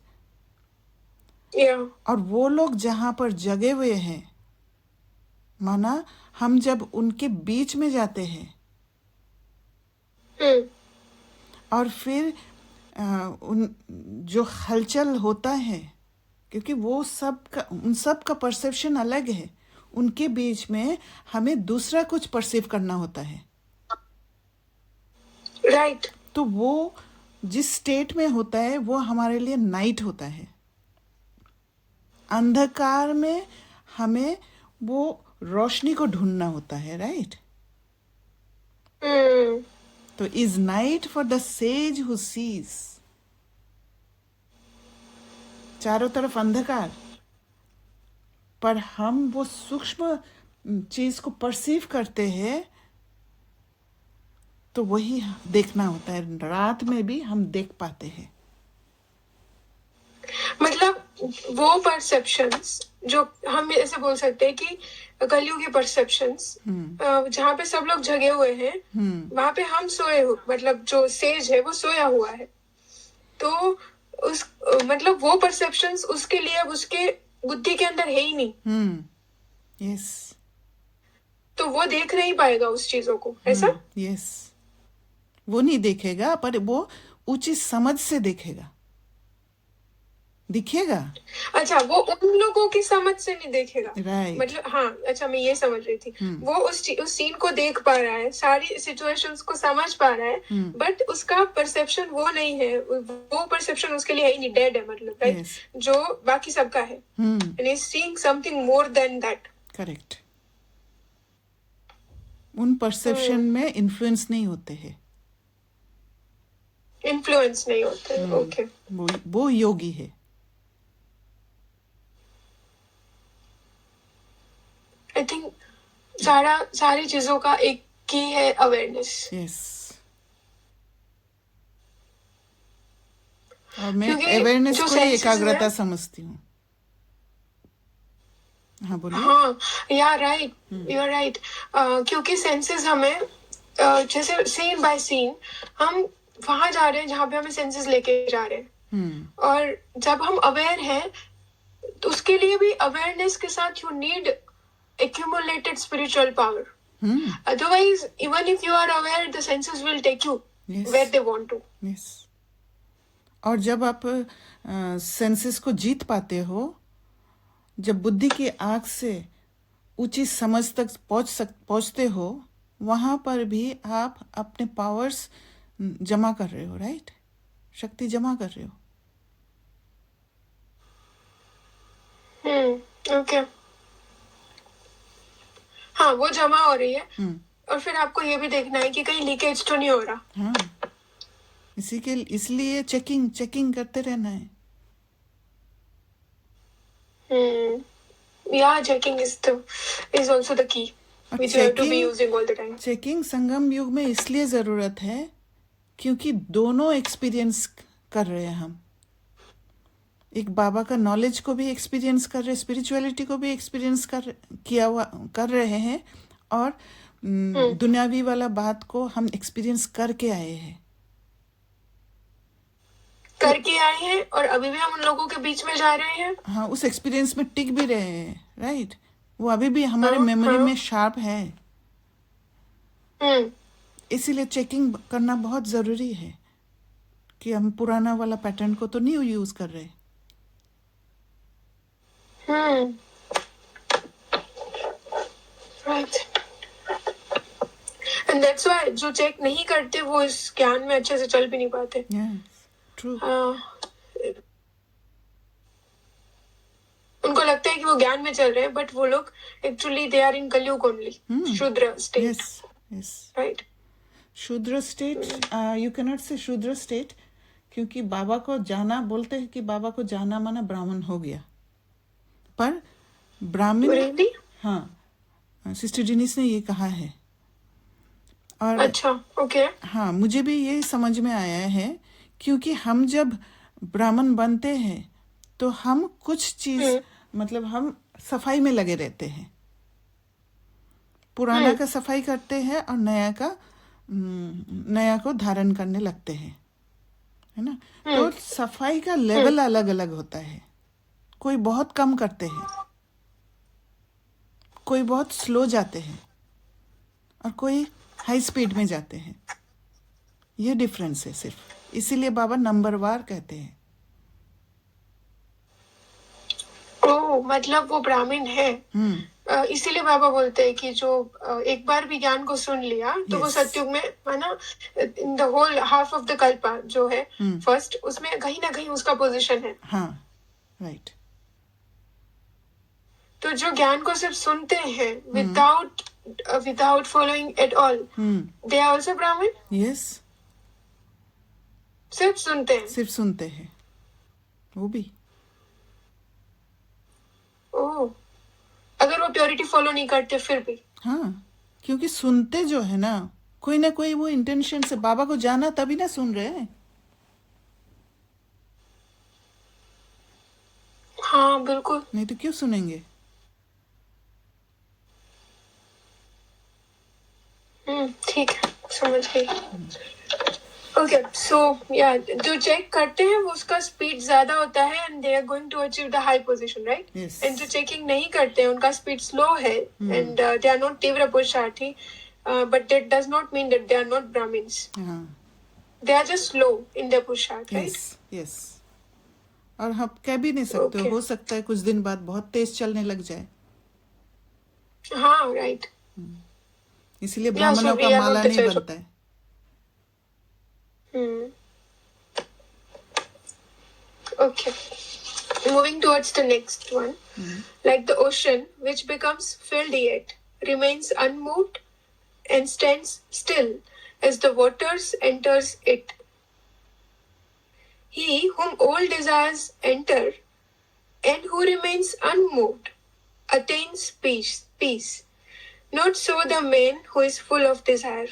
Yeah. और वो लोग जहां पर जगे हुए हैं, माना हम जब उनके बीच में जाते हैं और फिर उन जो हलचल होता है, क्योंकि वो सब का, उन सब का परसेप्शन अलग है, उनके बीच में हमें दूसरा कुछ परसीव करना होता है, राइट। तो वो जिस स्टेट में होता है वो हमारे लिए नाइट होता है। अंधकार में हमें वो रोशनी को ढूंढना होता है, राइट? तो is night for the sage who seize. चारों तरफ अंधकार, पर हम वो सूक्ष्म चीज को परसीव करते हैं, तो वही देखना होता है। रात में भी हम देख पाते हैं। मतलब वो परसेप्शंस जो हम ऐसे बोल सकते हैं कि कलयुग के परसेप्शंस, जहाँ पे सब लोग जगे हुए हैं, वहां पे हम सोए हो, मतलब जो सेज है वो सोया हुआ है। तो उस मतलब वो परसेप्शंस उसके लिए अब उसके बुद्धि के अंदर है ही नहीं। यस। तो वो देख नहीं पाएगा उस चीजों को, ऐसा? यस, वो नहीं देखेगा, पर वो उचित समझ से देखेगा, दिखेगा। अच्छा, वो उन लोगों की समझ से नहीं देखेगा, राइट? मतलब हाँ, अच्छा, मैं ये समझ रही थी। वो उस सीन को देख पा रहा है, सारी सिचुएशंस को समझ पा रहा है, बट उसका परसेप्शन वो नहीं है, वो परसेप्शन उसके लिए है ही नहीं, डेड है, मतलब, राइट? जो बाकी सबका है, and he is seeing something more then that. Correct. उन परसेप्शन में इन्फ्लुएंस नहीं होते हैं, इन्फ्लुएंस नहीं होते। ओके, वो योगी है। आई थिंक सारी चीजों का एक की है अवेयरनेस। यस। और मैं क्योंकि अवेयरनेस जो को ही senses एकाग्रता है, समझती हूँ। हाँ बोलिए। हाँ, या राइट, यू आर राइट। क्योंकि सेंसेस हमें जैसे सीन बाय सीन हम वहां जा रहे हैं जहाँ पे हमें सेंसेस लेके जा रहे हैं, और जब हम अवेयर हैं तो उसके लिए भी अवेयरनेस के साथ you need accumulated spiritual power. Otherwise, even if you are aware, the senses will take you Yes. where they want to. Yes. और जब आप सेंसेस को जीत पाते हो, जब बुद्धि की आँख से ऊंची समझ तक पहुंचते हो, वहां पर भी आप अपने पावर्स जमा कर रहे हो, राइट? शक्ति जमा कर रहे हो। ओके, हाँ, वो जमा हो रही है, और फिर आपको ये भी देखना है कि कहीं लीकेज तो नहीं हो रहा। हाँ, इसलिए चेकिंग करते रहना है। Yeah, checking is also the key which you have to be using all the time. Checking संगम युग में इसलिए जरूरत है क्योंकि दोनों एक्सपीरियंस कर रहे हैं हम। एक बाबा का नॉलेज को भी एक्सपीरियंस कर रहे, स्पिरिचुअलिटी को भी एक्सपीरियंस कर रहे हैं, और दुनियावी वाला बात को हम एक्सपीरियंस करके आए हैं, और अभी भी हम उन लोगों के बीच में जा रहे हैं। हाँ, उस एक्सपीरियंस में टिक भी रहे हैं, राइट? वो अभी भी हमारे मेमोरी में शार्प है। इसीलिए चेकिंग करना बहुत जरूरी है कि हम पुराना वाला पैटर्न को तो नहीं यूज कर रहे। राइट, एंड दैट्स व्हाई जो चेक नहीं करते वो इस ज्ञान में अच्छे से चल भी नहीं पाते। ट्रू। उनको लगता है कि वो ज्ञान में चल रहे हैं, बट वो लोग एक्चुअली दे आर इन कलयुग ओनली, शूद्र स्टेट। Yes, right. शूद्र स्टेट, यू कैन नॉट से शूद्र स्टेट, क्योंकि बाबा को जाना, बोलते हैं कि बाबा को जाना माना ब्राह्मण हो गया, पर ब्राह्मण, हाँ, सिस्टर डिनिस ने ये कहा है। और अच्छा, ओके। हाँ, मुझे भी ये समझ में आया है, क्योंकि हम जब ब्राह्मण बनते हैं तो हम कुछ चीज, मतलब हम सफाई में लगे रहते हैं। पुराना का सफाई करते हैं और नया को धारण करने लगते हैं, है ना? तो सफाई का लेवल अलग अलग होता है। कोई बहुत कम करते हैं, कोई बहुत स्लो जाते हैं, और कोई हाई स्पीड में जाते हैं। ये डिफरेंस है सिर्फ, इसीलिए बाबा नंबरवार कहते हैं। ओ, मतलब वो ब्राह्मण है, इसीलिए बाबा बोलते हैं कि जो एक बार भी ज्ञान को सुन लिया तो वो सत्युग में, है ना, in the whole half of the kalpa जो है फर्स्ट, उसमें कहीं ना कहीं उसका पोजीशन है। हाँ, राइट। तो जो ज्ञान को सिर्फ सुनते हैं without following at all, they are also Brahmin. Yes, सिर्फ सुनते हैं वो भी। ओह, अगर वो प्योरिटी फॉलो नहीं करते फिर भी? हाँ, क्योंकि सुनते जो है ना, कोई ना कोई वो इंटेंशन से बाबा को जाना, तभी ना सुन रहे हैं। हाँ, बिल्कुल, नहीं तो क्यों सुनेंगे? ठीक है, समझ गई। ओके, सो या जो चेक करते हैं वो उसका स्पीड ज्यादा होता है, and they are going to achieve the high position, right? And जो चेकिंग नहीं करते हैं उनका स्पीड स्लो है, एंड दे आर नॉट तीव्र पुरुषार्थी, but that does not mean that they are not Brahmins. They are just slow in the पुरुषार्थ, राइट? यस। और हम कह भी नहीं सकते, हो सकता है कुछ दिन बाद बहुत तेज चलने लग जाए। हाँ, राइट। इसलिए ब्राह्मणों का माला नहीं बनता है। Okay. Moving towards the next one. Like the ocean, which becomes filled yet remains unmoved and stands still as the waters enters it. He whom all desires enter and who remains unmoved attains peace. Not so the man who is full of desire.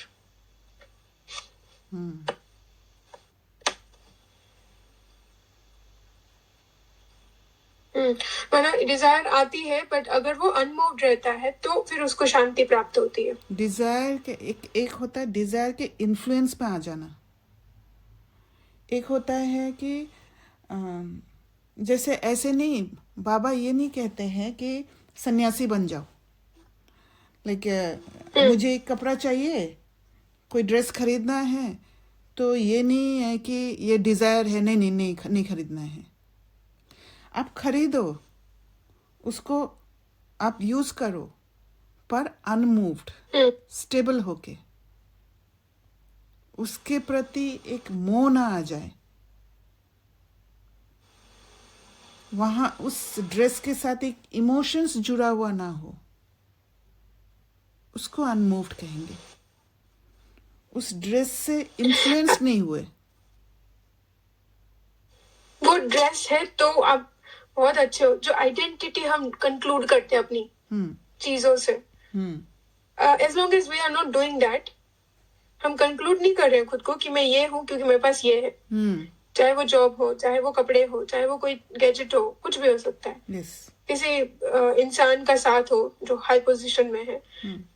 मतलब डिजायर आती है, बट अगर वो अनमूव्ड रहता है तो फिर उसको शांति प्राप्त होती है। डिजायर के एक होता है डिजायर के इन्फ्लुएंस में आ जाना, एक होता है कि अम, जैसे ऐसे नहीं, बाबा ये नहीं कहते हैं कि सन्यासी बन जाओ, लाइक मुझे एक कपड़ा चाहिए, कोई ड्रेस खरीदना है, तो ये नहीं है कि ये डिजायर है, नहीं नहीं नहीं नहीं खरीदना है, आप खरीदो उसको, आप यूज करो, पर अनमूव्ड, स्टेबल होके, उसके प्रति एक मोह ना आ जाए, वहां उस ड्रेस के साथ एक इमोशंस जुड़ा हुआ ना हो, उसको अनमूव्ड कहेंगे। उस ड्रेस से इन्फ्लुएंस नहीं हुए, वो ड्रेस है तो आप बहुत अच्छे हो। जो आइडेंटिटी हम कंक्लूड करते हैं अपनी चीजों से, as long as we are not doing that, हम कंक्लूड नहीं कर रहे हैं खुद को कि मैं ये हूँ क्योंकि मेरे पास ये है, चाहे वो जॉब हो, चाहे वो कपड़े हो, चाहे वो कोई गैजेट हो, कुछ भी हो सकता है। yes. किसी इंसान का साथ हो जो हाई पोजीशन में है,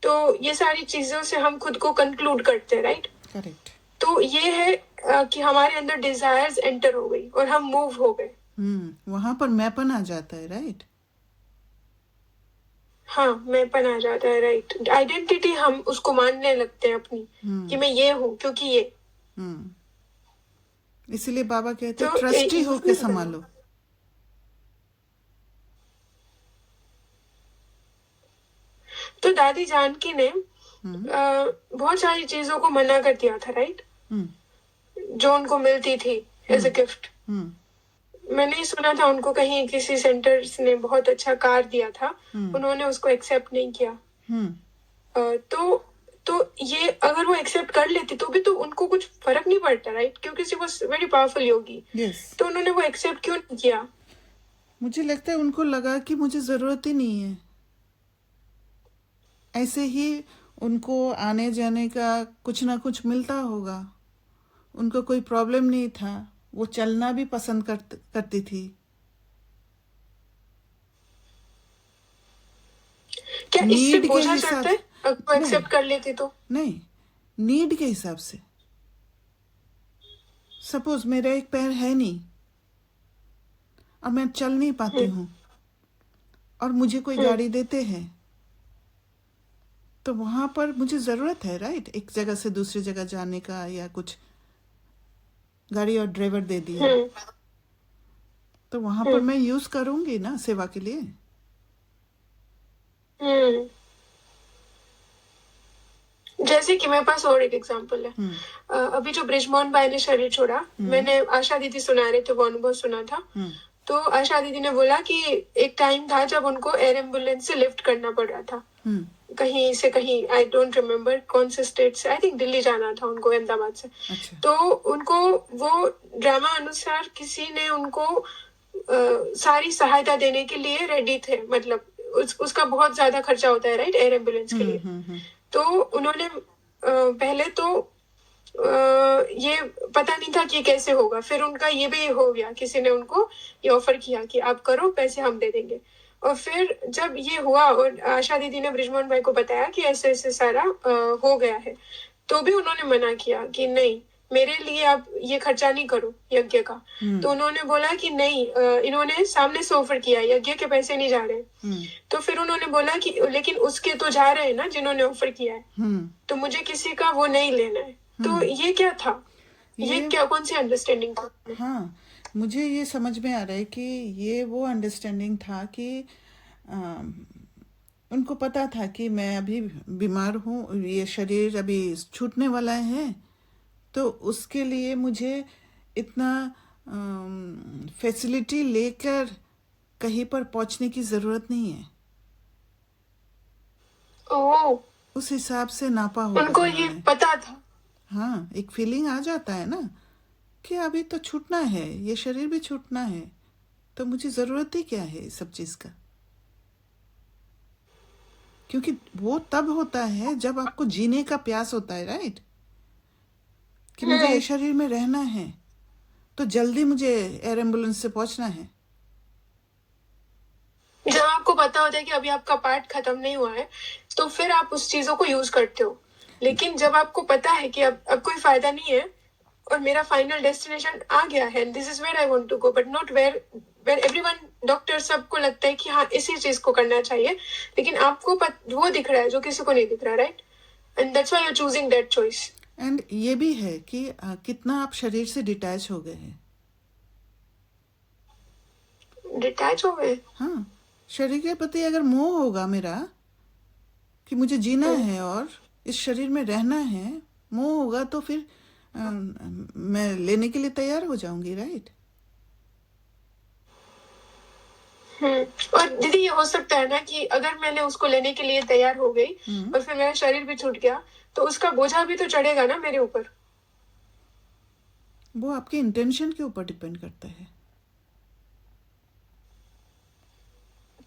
तो ये सारी चीजों से हम खुद को कंक्लूड करते हैं, राइट? करेक्ट। तो ये है कि हमारे अंदर डिजायर्स एंटर हो गई और हम मूव हो गए। वहां पर मैपन आ जाता है, राइट? हाँ, मैंपन आ जाता है, राइट। आइडेंटिटी हम उसको मानने लगते हैं अपनी, कि मैं ये हूँ क्योंकि ये। इसीलिए बाबा कहते हैं तो ट्रस्टी होके संभालो। तो दादी जानकी ने बहुत सारी चीजों को मना कर दिया था, राइट? जो उनको मिलती थी एज अ गिफ्ट। मैंने सुना था उनको कहीं किसी सेंटर्स ने बहुत अच्छा कार दिया था, उन्होंने उसको एक्सेप्ट नहीं किया। तो ये अगर वो एक्सेप्ट कर लेती तो भी तो उनको कुछ फर्क नहीं पड़ता, राइट? क्योंकि शी वाज वेरी पावरफुल योगी। तो उन्होंने वो एक्सेप्ट क्यों नहीं किया? मुझे लगता है उनको लगा कि मुझे जरूरत ही नहीं है। ऐसे ही उनको आने जाने का कुछ ना कुछ मिलता होगा, उनको कोई प्रॉब्लम नहीं था, वो चलना भी पसंद करती थी। क्या इससे नीड के बोझा हिसाब चढ़ता है अगर वो एक्सेप्ट कर लेती तो? नहीं, नीड के हिसाब से। सपोज मेरा एक पैर है नहीं और मैं चल नहीं पाती हूँ, और मुझे कोई गाड़ी देते हैं, तो वहां पर मुझे जरूरत है, राइट? एक जगह से दूसरी जगह जाने का, या कुछ गाड़ी और ड्राइवर दे दिया, तो वहां पर मैं यूज करूंगी ना सेवा के लिए। जैसे कि मेरे पास और एक एग्जांपल है। अभी जो ब्रिजमोहन भाई ने शरीर छोड़ा, मैंने आशा दीदी सुना रहे थे, वो अनुभव सुना था। तो आशा दीदी ने बोला कि एक टाइम था जब उनको एयर एम्बुलेंस से लिफ्ट करना पड़ रहा था, कहीं से कहीं, आई डोंट रिमेम्बर कौन से स्टेट से, आई थिंक दिल्ली जाना था उनको अहमदाबाद से। अच्छा। तो उनको वो ड्रामा अनुसार किसी ने उनको सारी सहायता देने के लिए रेडी थे, मतलब उसका बहुत ज्यादा खर्चा होता है, राइट, एयर एम्बुलेंस के लिए। तो उन्होंने पहले तो ये पता नहीं था कि कैसे होगा, फिर उनका ये भी हो गया, किसी ने उनको ये ऑफर किया कि आप करो, पैसे हम दे देंगे। और फिर जब ये हुआ और आशा दीदी ने ब्रिजमोहन भाई को बताया कि ऐसे ऐसे सारा हो गया है, तो भी उन्होंने मना किया कि नहीं, मेरे लिए आप ये खर्चा नहीं करो यज्ञ का। तो उन्होंने बोला कि नहीं, इन्होंने सामने से ऑफर किया, यज्ञ के पैसे नहीं जा रहे। तो फिर उन्होंने बोला कि लेकिन उसके तो जा रहे हैं ना जिन्होंने ऑफर किया है, तो मुझे किसी का वो नहीं लेना है। तो ये क्या था, ये क्या, कौन सी अंडरस्टैंडिंग था? हाँ, मुझे ये समझ में आ रहा है कि ये वो अंडरस्टैंडिंग था कि उनको पता था कि मैं अभी बीमार हूँ, ये शरीर अभी छूटने वाला है, तो उसके लिए मुझे इतना फैसिलिटी लेकर कहीं पर पहुंचने की जरूरत नहीं है। ओह, उस हिसाब से नापा होगा उनको ये उन्होंने। पता था। हाँ, एक फीलिंग आ जाता है ना कि अभी तो छूटना है, ये शरीर भी छूटना है, तो मुझे जरूरत ही क्या है इस सब चीज का। क्योंकि वो तब होता है जब आपको जीने का प्यास होता है, राइट? कि मुझे ये शरीर में रहना है, तो जल्दी मुझे एयर एम्बुलेंस से पहुंचना है। जब आपको पता होता है कि अभी आपका पार्ट खत्म नहीं हुआ है तो फिर आप उस चीजों को यूज करते हो, लेकिन जब आपको पता है कि अब कोई फायदा नहीं है और मेरा फाइनल डेस्टिनेशन आ गया है, this is where I want to go, but not where where everyone, doctor सबको लगता है कि हाँ इसी चीज को करना चाहिए, लेकिन आपको वो दिख रहा है जो किसी को नहीं दिख रहा, right? And that's why you are choosing that choice. And ये भी है कि कितना आप शरीर से डिटैच हो गए हैं। डिटैच हो गए? हाँ, शरीर के प्रति अगर मोह होगा मेरा कि मुझे जीना है और इस शरीर में रहना है, मोह होगा तो फिर मैं लेने के लिए तैयार हो जाऊंगी, राइट? और दीदी ये हो सकता है ना कि अगर मैंने उसको लेने के लिए तैयार हो गई और फिर मेरा शरीर भी छूट गया तो उसका बोझा भी तो चढ़ेगा ना मेरे ऊपर। वो आपके इंटेंशन के ऊपर डिपेंड करता है।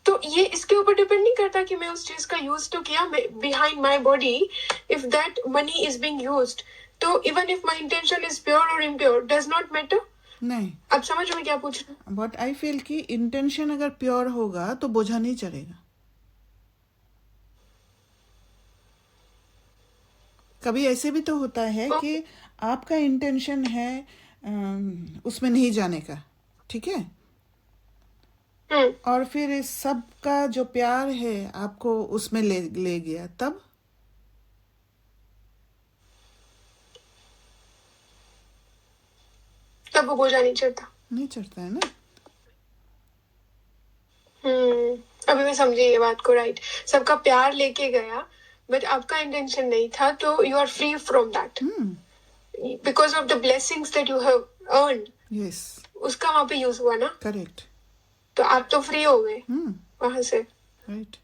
तो ये इसके ऊपर डिपेंड नहीं करता कि मैं उस चीज का यूज तो किया behind my body, if that money is being used, तो even if my intention is pure और इम्प्योर डज नॉट मैटर। नहीं, आप समझ रहे हो क्या पूछ रहे हैं? बट आई फील कि इंटेंशन अगर प्योर होगा तो बोझा नहीं चढ़ेगा। कभी ऐसे भी तो होता है कि आपका इंटेंशन है उसमें नहीं जाने का, ठीक है, और फिर इस सब का जो प्यार है आपको उसमें ले गया, तब वो बोझा नहीं चढ़ता। नहीं चढ़ता है ना। अभी मैं समझी ये बात को, राइट? सबका प्यार लेके गया बट आपका इंटेंशन नहीं था, तो you are free from that because of the blessings that you have earned. Yes, उसका वहां पे यूज हुआ ना, करेक्ट। तो आप तो फ्री हो गए वहां से, राइट।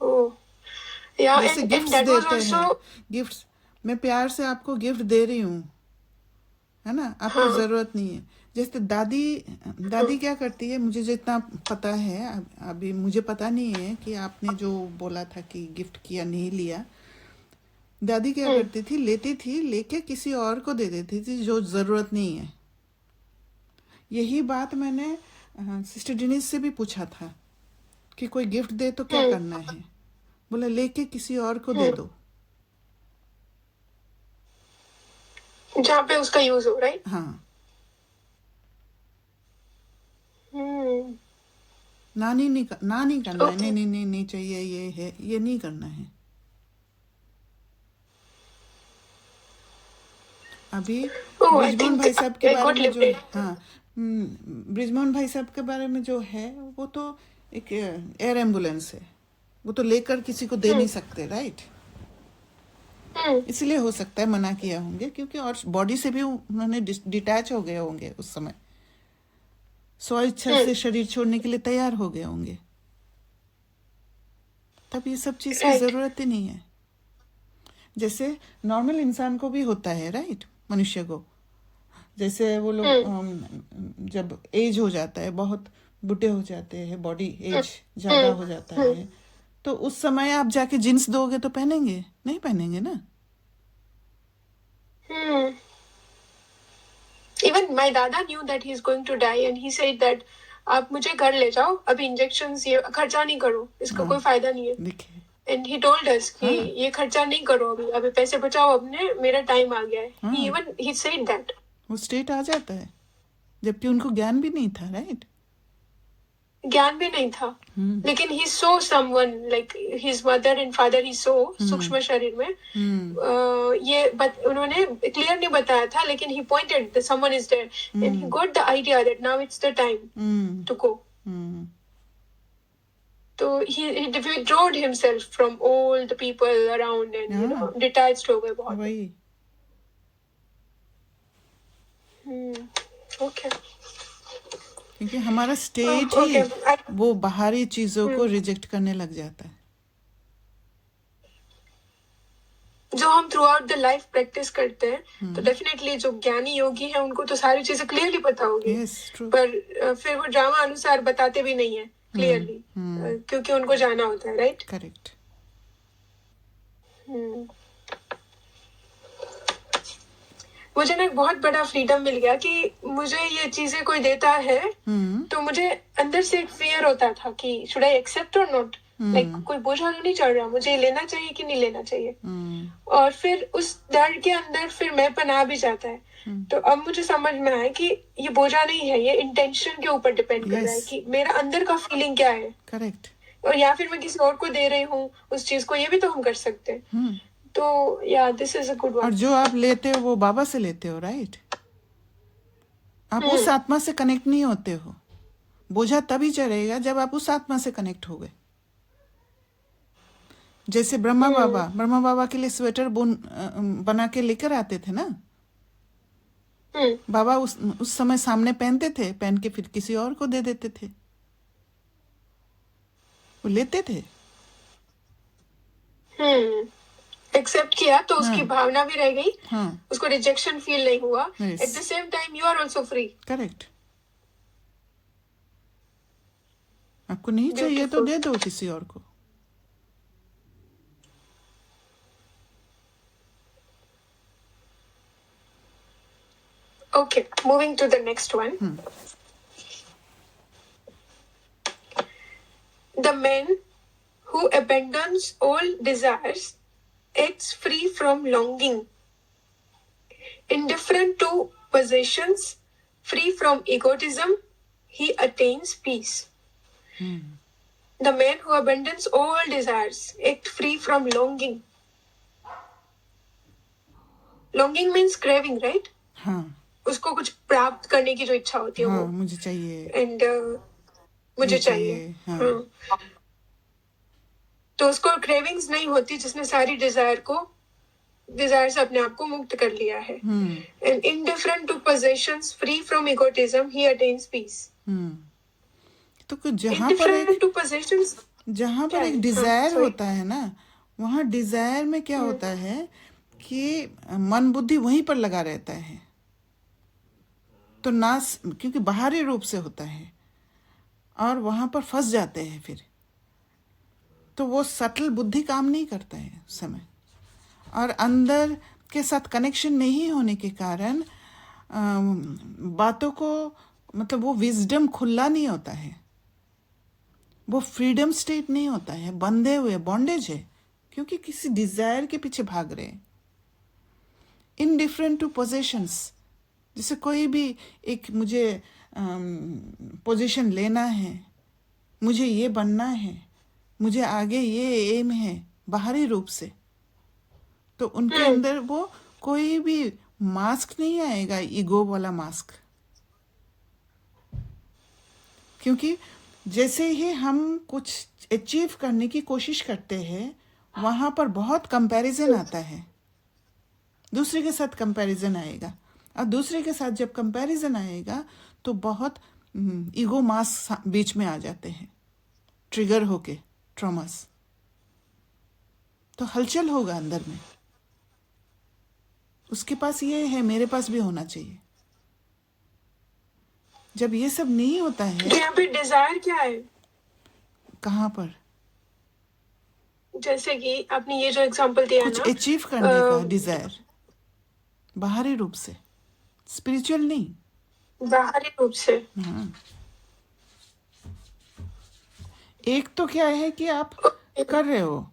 ओह या जैसे एंड गिफ्ट्स दैट वाज देते हैं, आल्सो। गिफ्ट्स, मैं प्यार से आपको गिफ्ट दे रही हूँ, है ना, आपको जरूरत नहीं है। जैसे दादी क्या करती है, मुझे जितना पता है, अभी मुझे पता नहीं है कि आपने जो बोला था कि गिफ्ट किया नहीं लिया, दादी क्या करती थी, लेती थी, लेके किसी और को दे देती थी जो जरूरत नहीं है। यही बात मैंने सिस्टर डिनीज से भी पूछा था कि कोई गिफ्ट दे तो क्या करना है, बोला लेके किसी और को दे दो, जहाँ पे उसका यूज हो, राइट? हाँ, ना नहीं करना है, नहीं चाहिए, ये है, ये नहीं करना है। अभी ब्रिजमोहन भाई साहब के बारे में जो, हाँ, ब्रिजमोहन भाई साहब के बारे में जो है, वो तो एक एयर एम्बुलेंस है, वो तो लेकर किसी को दे नहीं सकते, राइट? इसलिए हो सकता है मना किया होंगे, क्योंकि और बॉडी से भी उन्होंने डिटैच हो गए होंगे उस समय, स्व इच्छा से शरीर छोड़ने के लिए तैयार हो गए होंगे, तब ये सब चीज की जरूरत ही नहीं है। जैसे नॉर्मल इंसान को भी होता है, राइट, मनुष्य को, जैसे वो लोग जब एज हो जाता है, बहुत बूढ़े हो जाते हैं, बॉडी एज ज्यादा हो जाता है, तो उस समय आप जाके जींस दोगे तो पहनेंगे? नहीं पहनेंगे ना। इवन माय दादा knew that he is going to die and he said that आप मुझे घर ले जाओ, अभी इंजेक्शंस ये खर्चा नहीं करो, इसका कोई फायदा नहीं है। देखिए, एंड ही टोल्ड अस कि ये खर्चा नहीं करो, अभी पैसे बचाओ अपने, मेरा टाइम आ गया है। ही इवन ही सेड दैट। वो स्टेट आ जाता है जबकि उनको ज्ञान भी नहीं था, राइट? ज्ञान भी नहीं था, लेकिन he saw someone like his mother and father, he saw सूक्ष्म शरीर में। उन्होंने क्लियर नहीं बताया था, लेकिन he pointed that someone is there and he got the idea that now it's the time to go. तो he withdrawed himself from all the people around and you know detached हो गए बहुत। वही। ओके, क्योंकि हमारा स्टेट ही वो बाहरी चीजों को रिजेक्ट करने लग जाता है। जो हम through out the life practice करते हैं, तो डेफिनेटली जो ज्ञानी योगी है उनको तो सारी चीजें क्लियरली पता होगी। पर फिर वो ड्रामा अनुसार बताते भी नहीं है क्लियरली, क्योंकि उनको जाना होता है, राइट? करेक्ट। मुझे ना एक बहुत बड़ा फ्रीडम मिल गया कि मुझे ये चीजें कोई देता है तो मुझे अंदर से एक फियर होता था कि शुड आई एक्सेप्ट और नॉट, लाइक कोई बोझा तो नहीं चढ़ रहा, मुझे ये लेना चाहिए कि नहीं लेना चाहिए। और फिर उस डर के अंदर फिर मैं पना भी जाता है। तो अब मुझे समझ में आया कि ये बोझा नहीं है, ये इंटेंशन के ऊपर डिपेंड कर रहा है Yes. कि मेरा अंदर का फीलिंग क्या है, करेक्ट। और या फिर मैं किसी और को दे रही हूँ उस चीज को, ये भी तो हम कर सकते हैं। तो या दिस इज अ गुड और वन। जो आप लेते हो वो बाबा से लेते हो, राइट? आप उस आत्मा से कनेक्ट नहीं होते हो। बोझा तभी चढ़ेगा जब आप उस आत्मा से कनेक्ट हो गए। जैसे ब्रह्मा बाबा के लिए स्वेटर बना के लेकर आते थे ना, बाबा उस समय सामने पहनते थे, पहन के फिर किसी और को दे देते थे, वो लेते थे। एक्सेप्ट किया तो उसकी हाँ। भावना भी रह गई, हाँ, उसको रिजेक्शन फील नहीं हुआ। Yes. At the same time you are also free. Correct. आपको नहीं चाहिए तो Beautiful. दे दो किसी और को। Okay, moving to the next one. The man who abandons all desires acts free from longing, indifferent to possessions, free from egotism, he attains peace. The man who abandons all desires act free from longing. Longing means craving, right? हाँ उसको कुछ प्राप्त करने की जो इच्छा होती है हाँ, वो, मुझे चाहिए, एंड मुझे ये चाहिए। हाँ। तो उसको क्रेविंग्स नहीं होती, जिसने सारी डिजायर से अपने आप को मुक्त कर लिया है। And indifferent to possessions, free from egotism, he attains peace. तो जहाँ इनडिफरेंट टू पोजेशंस, पर एक डिजायर होता है ना, वहाँ डिजायर में क्या होता है कि मन बुद्धि वहीं पर लगा रहता है। तो नास, क्योंकि बाहरी रूप से होता है और वहां पर फंस जाते हैं फिर, तो वो सटल बुद्धि काम नहीं करता है उस समय, और अंदर के साथ कनेक्शन नहीं होने के कारण बातों को, मतलब वो विजडम खुला नहीं होता है, वो फ्रीडम स्टेट नहीं होता है, बंधे हुए बॉन्डेज है, क्योंकि किसी डिजायर के पीछे भाग रहे हैं। इनडिफरेंट टू पोजेशंस, जैसे कोई भी एक मुझे पोजीशन लेना है, मुझे ये बनना है, मुझे आगे ये एम है बाहरी रूप से, तो उनके अंदर वो कोई भी मास्क नहीं आएगा, ईगो वाला मास्क। क्योंकि जैसे ही हम कुछ अचीव करने की कोशिश करते हैं, वहां पर बहुत कंपैरिजन आता है, दूसरे के साथ कंपैरिजन आएगा, और दूसरे के साथ जब कंपैरिजन आएगा तो बहुत ईगो मास बीच में आ जाते हैं, ट्रिगर होके ट्रॉमास, तो हलचल होगा अंदर में। उसके पास ये है, मेरे पास भी होना चाहिए। जब ये सब नहीं होता है, यहाँ पे डिजायर क्या है? कहाँ पर जैसे कि आपने ये जो एग्जांपल दिया कुछ ना, अचीव करने का डिजायर, बाहरी रूप से, स्पिरिचुअल नहीं, बाहरी रूप से। हाँ। एक तो क्या है कि आप कर रहे हो,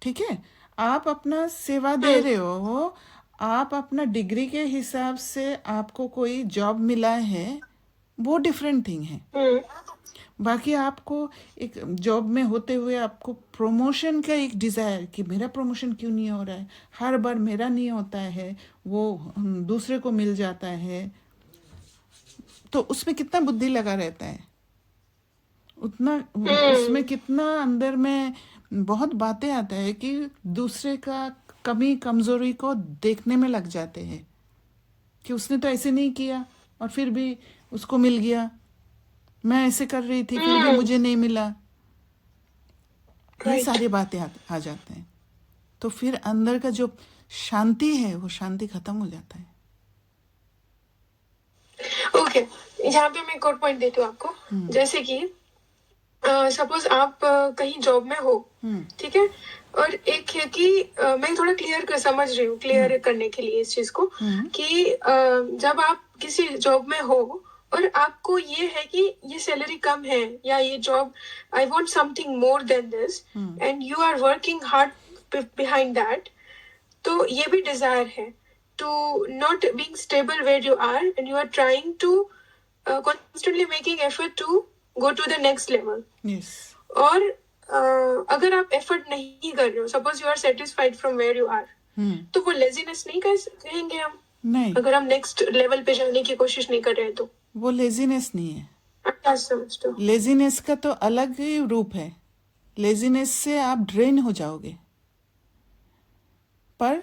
ठीक है, आप अपना सेवा दे रहे हो, आप अपना डिग्री के हिसाब से आपको कोई जॉब मिला है, वो डिफरेंट थिंग है। बाकी आपको एक जॉब में होते हुए आपको प्रमोशन का एक डिजायर कि मेरा प्रमोशन क्यों नहीं हो रहा है, हर बार मेरा नहीं होता है, वो दूसरे को मिल जाता है, तो उसमें कितना बुद्धि लगा रहता है, उतना उसमें कितना अंदर में बहुत बातें आता है कि दूसरे का कमी कमजोरी को देखने में लग जाते हैं कि उसने तो ऐसे नहीं किया और फिर भी उसको मिल गया, मैं ऐसे कर रही थी फिर भी मुझे नहीं मिला, ये सारी बातें आ जाते हैं। तो फिर अंदर का जो शांति है वो शांति खत्म हो जाता है। ओके, यहाँ पे मैं एक और पॉइंट देती हूँ आपको। जैसे कि सपोज आप कहीं जॉब में हो, ठीक है, और एक है कि मैं थोड़ा क्लियर करने के लिए इस चीज को कि जब आप किसी जॉब में हो और आपको ये है कि ये सैलरी कम है या ये job I want something more than this and you are working hard behind that, तो ये भी डिजायर है to not being stable where you are and you are trying to constantly making effort to go to the next level. Yes और अगर आप एफर्ट नहीं कर रहे हो, suppose you are satisfied from where you are, तो वो लेजीनेस नहीं कहेंगे हम। नहीं, अगर हम नेक्स्ट लेवल पे जाने की कोशिश नहीं कर रहे हैं तो वो लेजीनेस नहीं है। आप क्या समझते हो? लेजीनेस का तो अलग ही रूप है। लेजीनेस से आप ड्रेन हो जाओगे। पर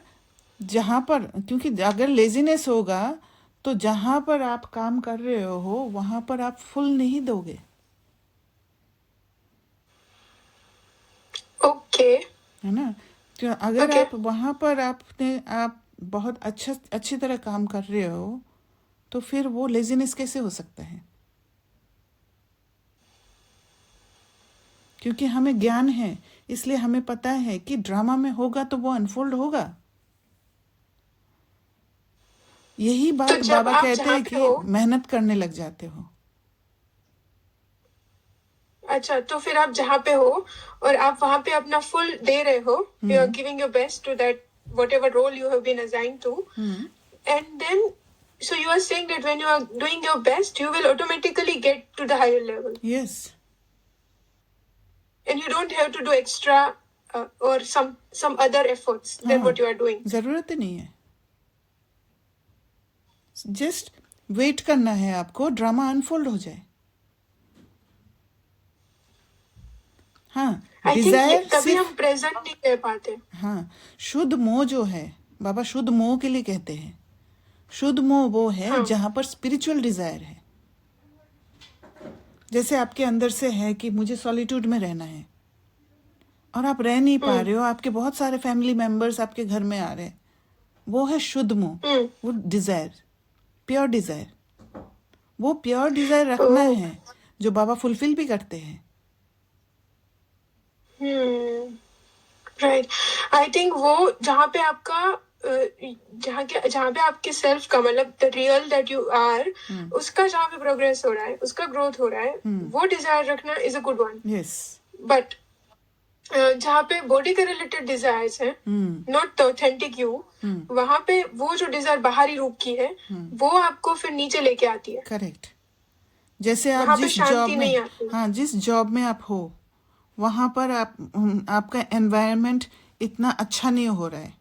जहां पर, क्योंकि अगर लेजीनेस होगा तो जहां पर आप काम कर रहे हो वहां पर आप फुल नहीं दोगे। ओके, है ना? तो अगर Okay. आप वहां पर आप बहुत अच्छी तरह काम कर रहे हो तो फिर वो लेजीनेस कैसे हो सकता है? क्योंकि हमें ज्ञान है, इसलिए हमें पता है कि ड्रामा में होगा तो वो अनफोल्ड होगा। यही बात तो जब बाबा आप कहते जहाँ हैं पे कि हो, मेहनत करने लग जाते हो। अच्छा, तो फिर आप जहाँ पे हो और आप वहाँ पे अपना फुल दे रहे हो, you are giving your best to that whatever role you have been assigned to, and then so you are saying that when you are doing your best, you will automatically get to the higher level, yes, and you don't have to do extra or some other efforts than what you are doing. जरूरत ही नहीं है। जस्ट वेट करना है आपको, ड्रामा अनफोल्ड हो जाए। हाँ, I think डिजायर तभी सिर्फ, हम प्रेजेंट नहीं कर पाते। हाँ, शुद्ध मोह जो है, बाबा शुद्ध मोह के लिए कहते हैं। शुद्ध मोह वो है हाँ। जहां पर स्पिरिचुअल डिजायर है। जैसे आपके अंदर से है कि मुझे सॉलिट्यूड में रहना है और आप रह नहीं पा रहे हो, आपके बहुत सारे फैमिली मेंबर्स आपके घर में आ रहे हैं, वो है शुद्ध मोह, वो डिजायर, प्योर डिजायर। वो प्योर डिजायर रखना है जो बाबा फुलफिल भी करते हैं। राइट, आई थिंक वो जहाँ पे आपका जहाँ पे आपके सेल्फ का मतलब the real that you are, उसका जहाँ पे प्रोग्रेस हो रहा है, उसका ग्रोथ हो रहा है, वो डिजायर रखना is a good one. Yes, but जहाँ पे बॉडी के रिलेटेड डिजायर्स हैं, नॉट द ऑथेंटिक यू, वहां पे वो जो डिजायर बाहरी रूप की है, वो आपको फिर नीचे लेके आती है। करेक्ट। जैसे आप वहां पे जिस शांति जॉब नहीं में, आती। हाँ, जिस जॉब में आप हो वहां पर आपका एनवायरनमेंट इतना अच्छा नहीं हो रहा है,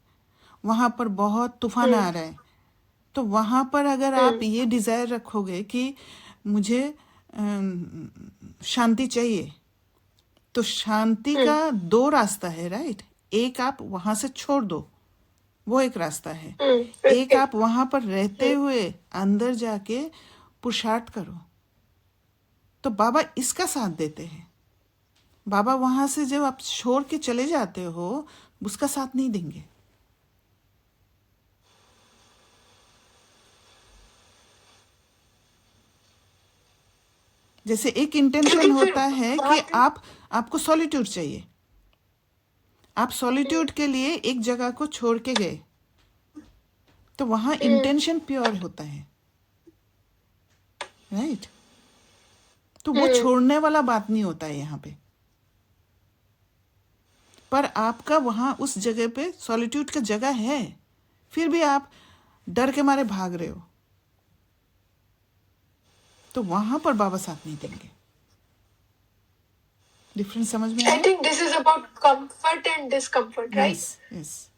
वहां पर बहुत तूफान आ रहा है, तो वहां पर अगर आप ये डिजायर रखोगे कि मुझे शांति चाहिए, तो शांति का दो रास्ता है, राइट? एक आप वहां से छोड़ दो, वो एक रास्ता है। एक आप वहां पर रहते हुए अंदर जाके पुरुषार्थ करो। तो बाबा इसका साथ देते हैं। बाबा वहां से जब आप छोड़ के चले जाते हो, उसका साथ नहीं देंगे। जैसे एक इंटेंशन होता है कि आपको सॉलिट्यूड चाहिए, आप सॉलिट्यूड के लिए एक जगह को छोड़ के गए, तो वहां इंटेंशन प्योर होता है, राइट? तो वो छोड़ने वाला बात नहीं होता है यहाँ पे। पर आपका वहां उस जगह पे सॉलिट्यूड का जगह है, फिर भी आप डर के मारे भाग रहे हो, तो वहां पर बाबा साथ नहीं देंगे। डिफरेंस समझ में आया? I think this is about comfort and discomfort, right? Yes.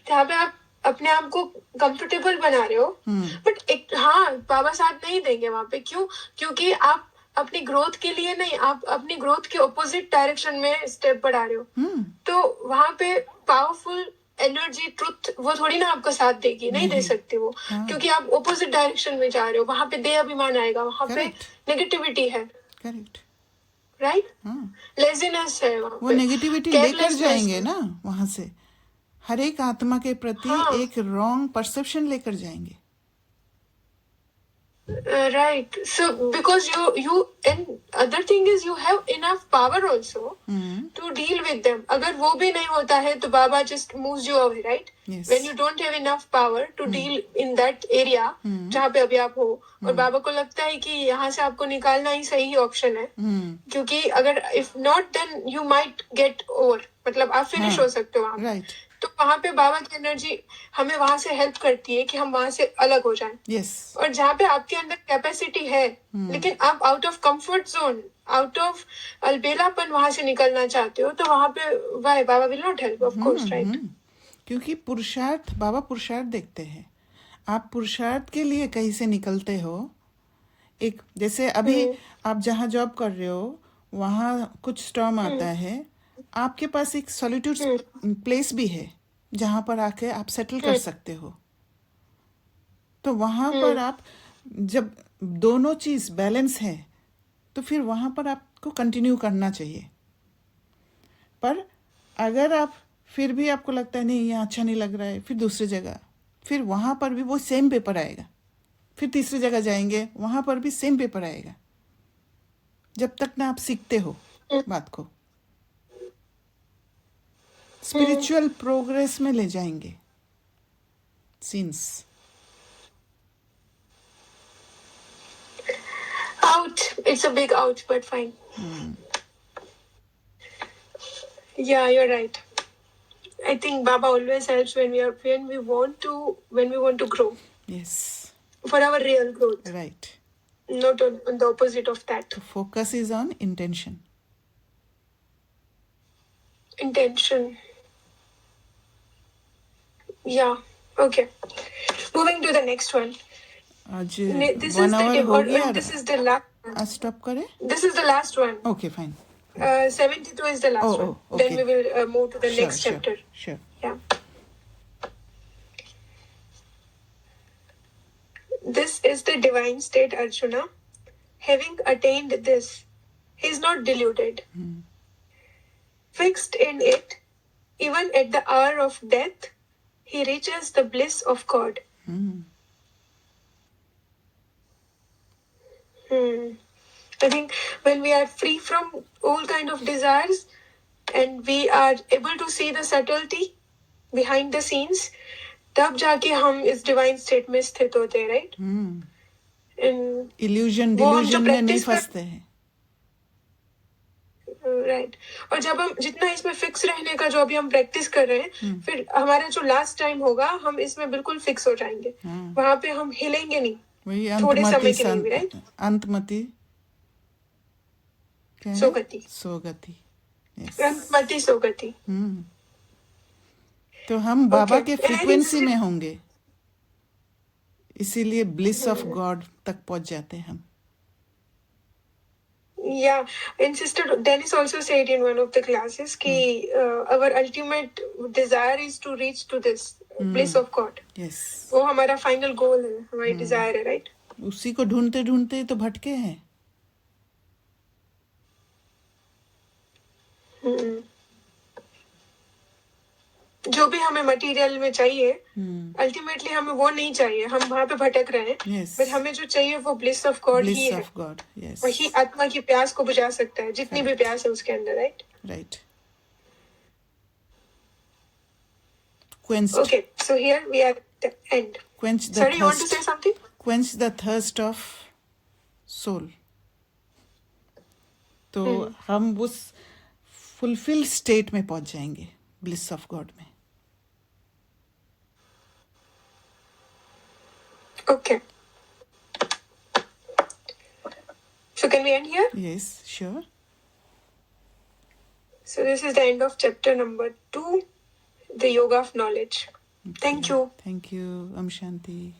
जहाँ पे आप अपने आप को कंफर्टेबल बना रहे हो, बट एक बाबा साथ नहीं देंगे वहां पे। क्यों? क्योंकि आप अपनी ग्रोथ के लिए नहीं, आप अपनी ग्रोथ के ऑपोजिट डायरेक्शन में स्टेप बढ़ा रहे हो। तो वहां पे पावरफुल एनर्जी, ट्रुथ, वो थोड़ी ना आपका साथ देगी, नहीं दे सकती वो, क्योंकि आप ऑपोजिट डायरेक्शन में जा रहे हो। वहां पे देह अभिमान आएगा, वहां पे नेगेटिविटी है, करेक्ट, राइट? लेजीनेस है वहां पे, वो नेगेटिविटी लेकर जाएंगे ना वहां से, हर एक आत्मा के प्रति एक रॉन्ग परसेप्शन लेकर जाएंगे। Right. So because you and other thing is you have enough power also to deal with them. अगर वो भी नहीं होता है तो बाबा just moves you away, right? Yes. When you don't have enough power to deal in that area जहाँ पे अभी आप हो और बाबा को लगता है कि यहाँ से आपको निकालना ही सही ऑप्शन है क्योंकि अगर if not then you might get over मतलब आप फिनिश हो सकते हो वहाँ Right. तो वहाँ पे बाबा की एनर्जी हमें वहाँ से हेल्प करती है कि हम वहाँ से अलग हो जाएं Yes. और जहाँ पे आपके अंदर कैपेसिटी है लेकिन आप out of comfort zone out of अलबेलापन वहां से निकलना चाहते हो तो वहां पे वाई बाबा will not help of course right क्योंकि पुरुषार्थ बाबा पुरुषार्थ देखते हैं आप पुरुषार्थ के लिए कहीं से निकलते हो एक जैसे अभी आप जहाँ जॉब कर रहे हो वहाँ कुछ स्टॉर्म आता है आपके पास एक सॉलिट्यूड प्लेस भी है जहाँ पर आके आप सेटल कर सकते हो तो वहाँ पर आप जब दोनों चीज बैलेंस है तो फिर वहाँ पर आपको कंटिन्यू करना चाहिए पर अगर आप फिर भी आपको लगता है नहीं यहाँ अच्छा नहीं लग रहा है फिर दूसरी जगह फिर वहाँ पर भी वो सेम पेपर आएगा फिर तीसरी जगह जाएंगे वहाँ पर भी सेम पेपर आएगा जब तक ना आप सीखते हो बात को स्पिरिचुअल प्रोग्रेस में ले जाएंगे scenes out it's a big ouch but fine yeah you're right I think baba always helps when we want to grow yes for our real growth right not on the opposite of that the focus is on intention yeah okay moving to the next one आज this 1 is hour the हो गया this is the last आज स्टॉप करें this is the last one okay fine 72 is the last one okay. then we will move to the next chapter sure yeah this is the divine state Arjuna having attained this he is not deluded fixed in it even at the hour of death he reaches the bliss of God I think when we are free from all kind of desires and we are able to see the subtlety behind the scenes, तब जाके हम इस divine state में स्थित होते हैं, right? Illusion, delusion में नहीं फंसते हैं. Right. और जब हम जितना इसमें फिक्स रहने का जो अभी हम प्रैक्टिस कर रहे हैं, फिर हमारा जो लास्ट टाइम होगा, हम इसमें बिल्कुल फिक्स हो जाएंगे. वहाँ पे हम हिलेंगे नहीं. थोड़े समय के लिए, right? अंतमति सोगति. Yes. अंतमति सोगति. तो हम बाबा के फ्रीक्वेंसी में होंगे, इसीलिए ब्लिस ऑफ गॉड तक पहुंच जाते हैं हम. Yeah, and Sister Dennis also said in one of the classes कि our ultimate desire is to reach to this bliss of God. Yes. वो हमारा final goal है, हमारी desire है, right? उसी को ढूंढते ढूंढते तो भटके हैं. जो भी हमें मटेरियल में चाहिए, अल्टीमेटली हमें वो नहीं चाहिए. हम वहाँ पे भटक रहे हैं, पर हमें जो चाहिए वो ब्लिस ऑफ गॉड ही है. वही आत्मा की प्यास को बुझा सकता है, जितनी भी प्यास है उसके अंदर, right? Right. Okay, so here we are at the end. Sorry, you want to say something? Quench the thirst of soul. तो हम उस फुलफिल स्टेट में पहुंच जाएंगे, ब्लिस ऑफ गॉड में. Okay. So can we end here? Yes, sure. So this is the end of chapter number 2, the Yoga of Knowledge. Thank you. Thank you. Om Shanti.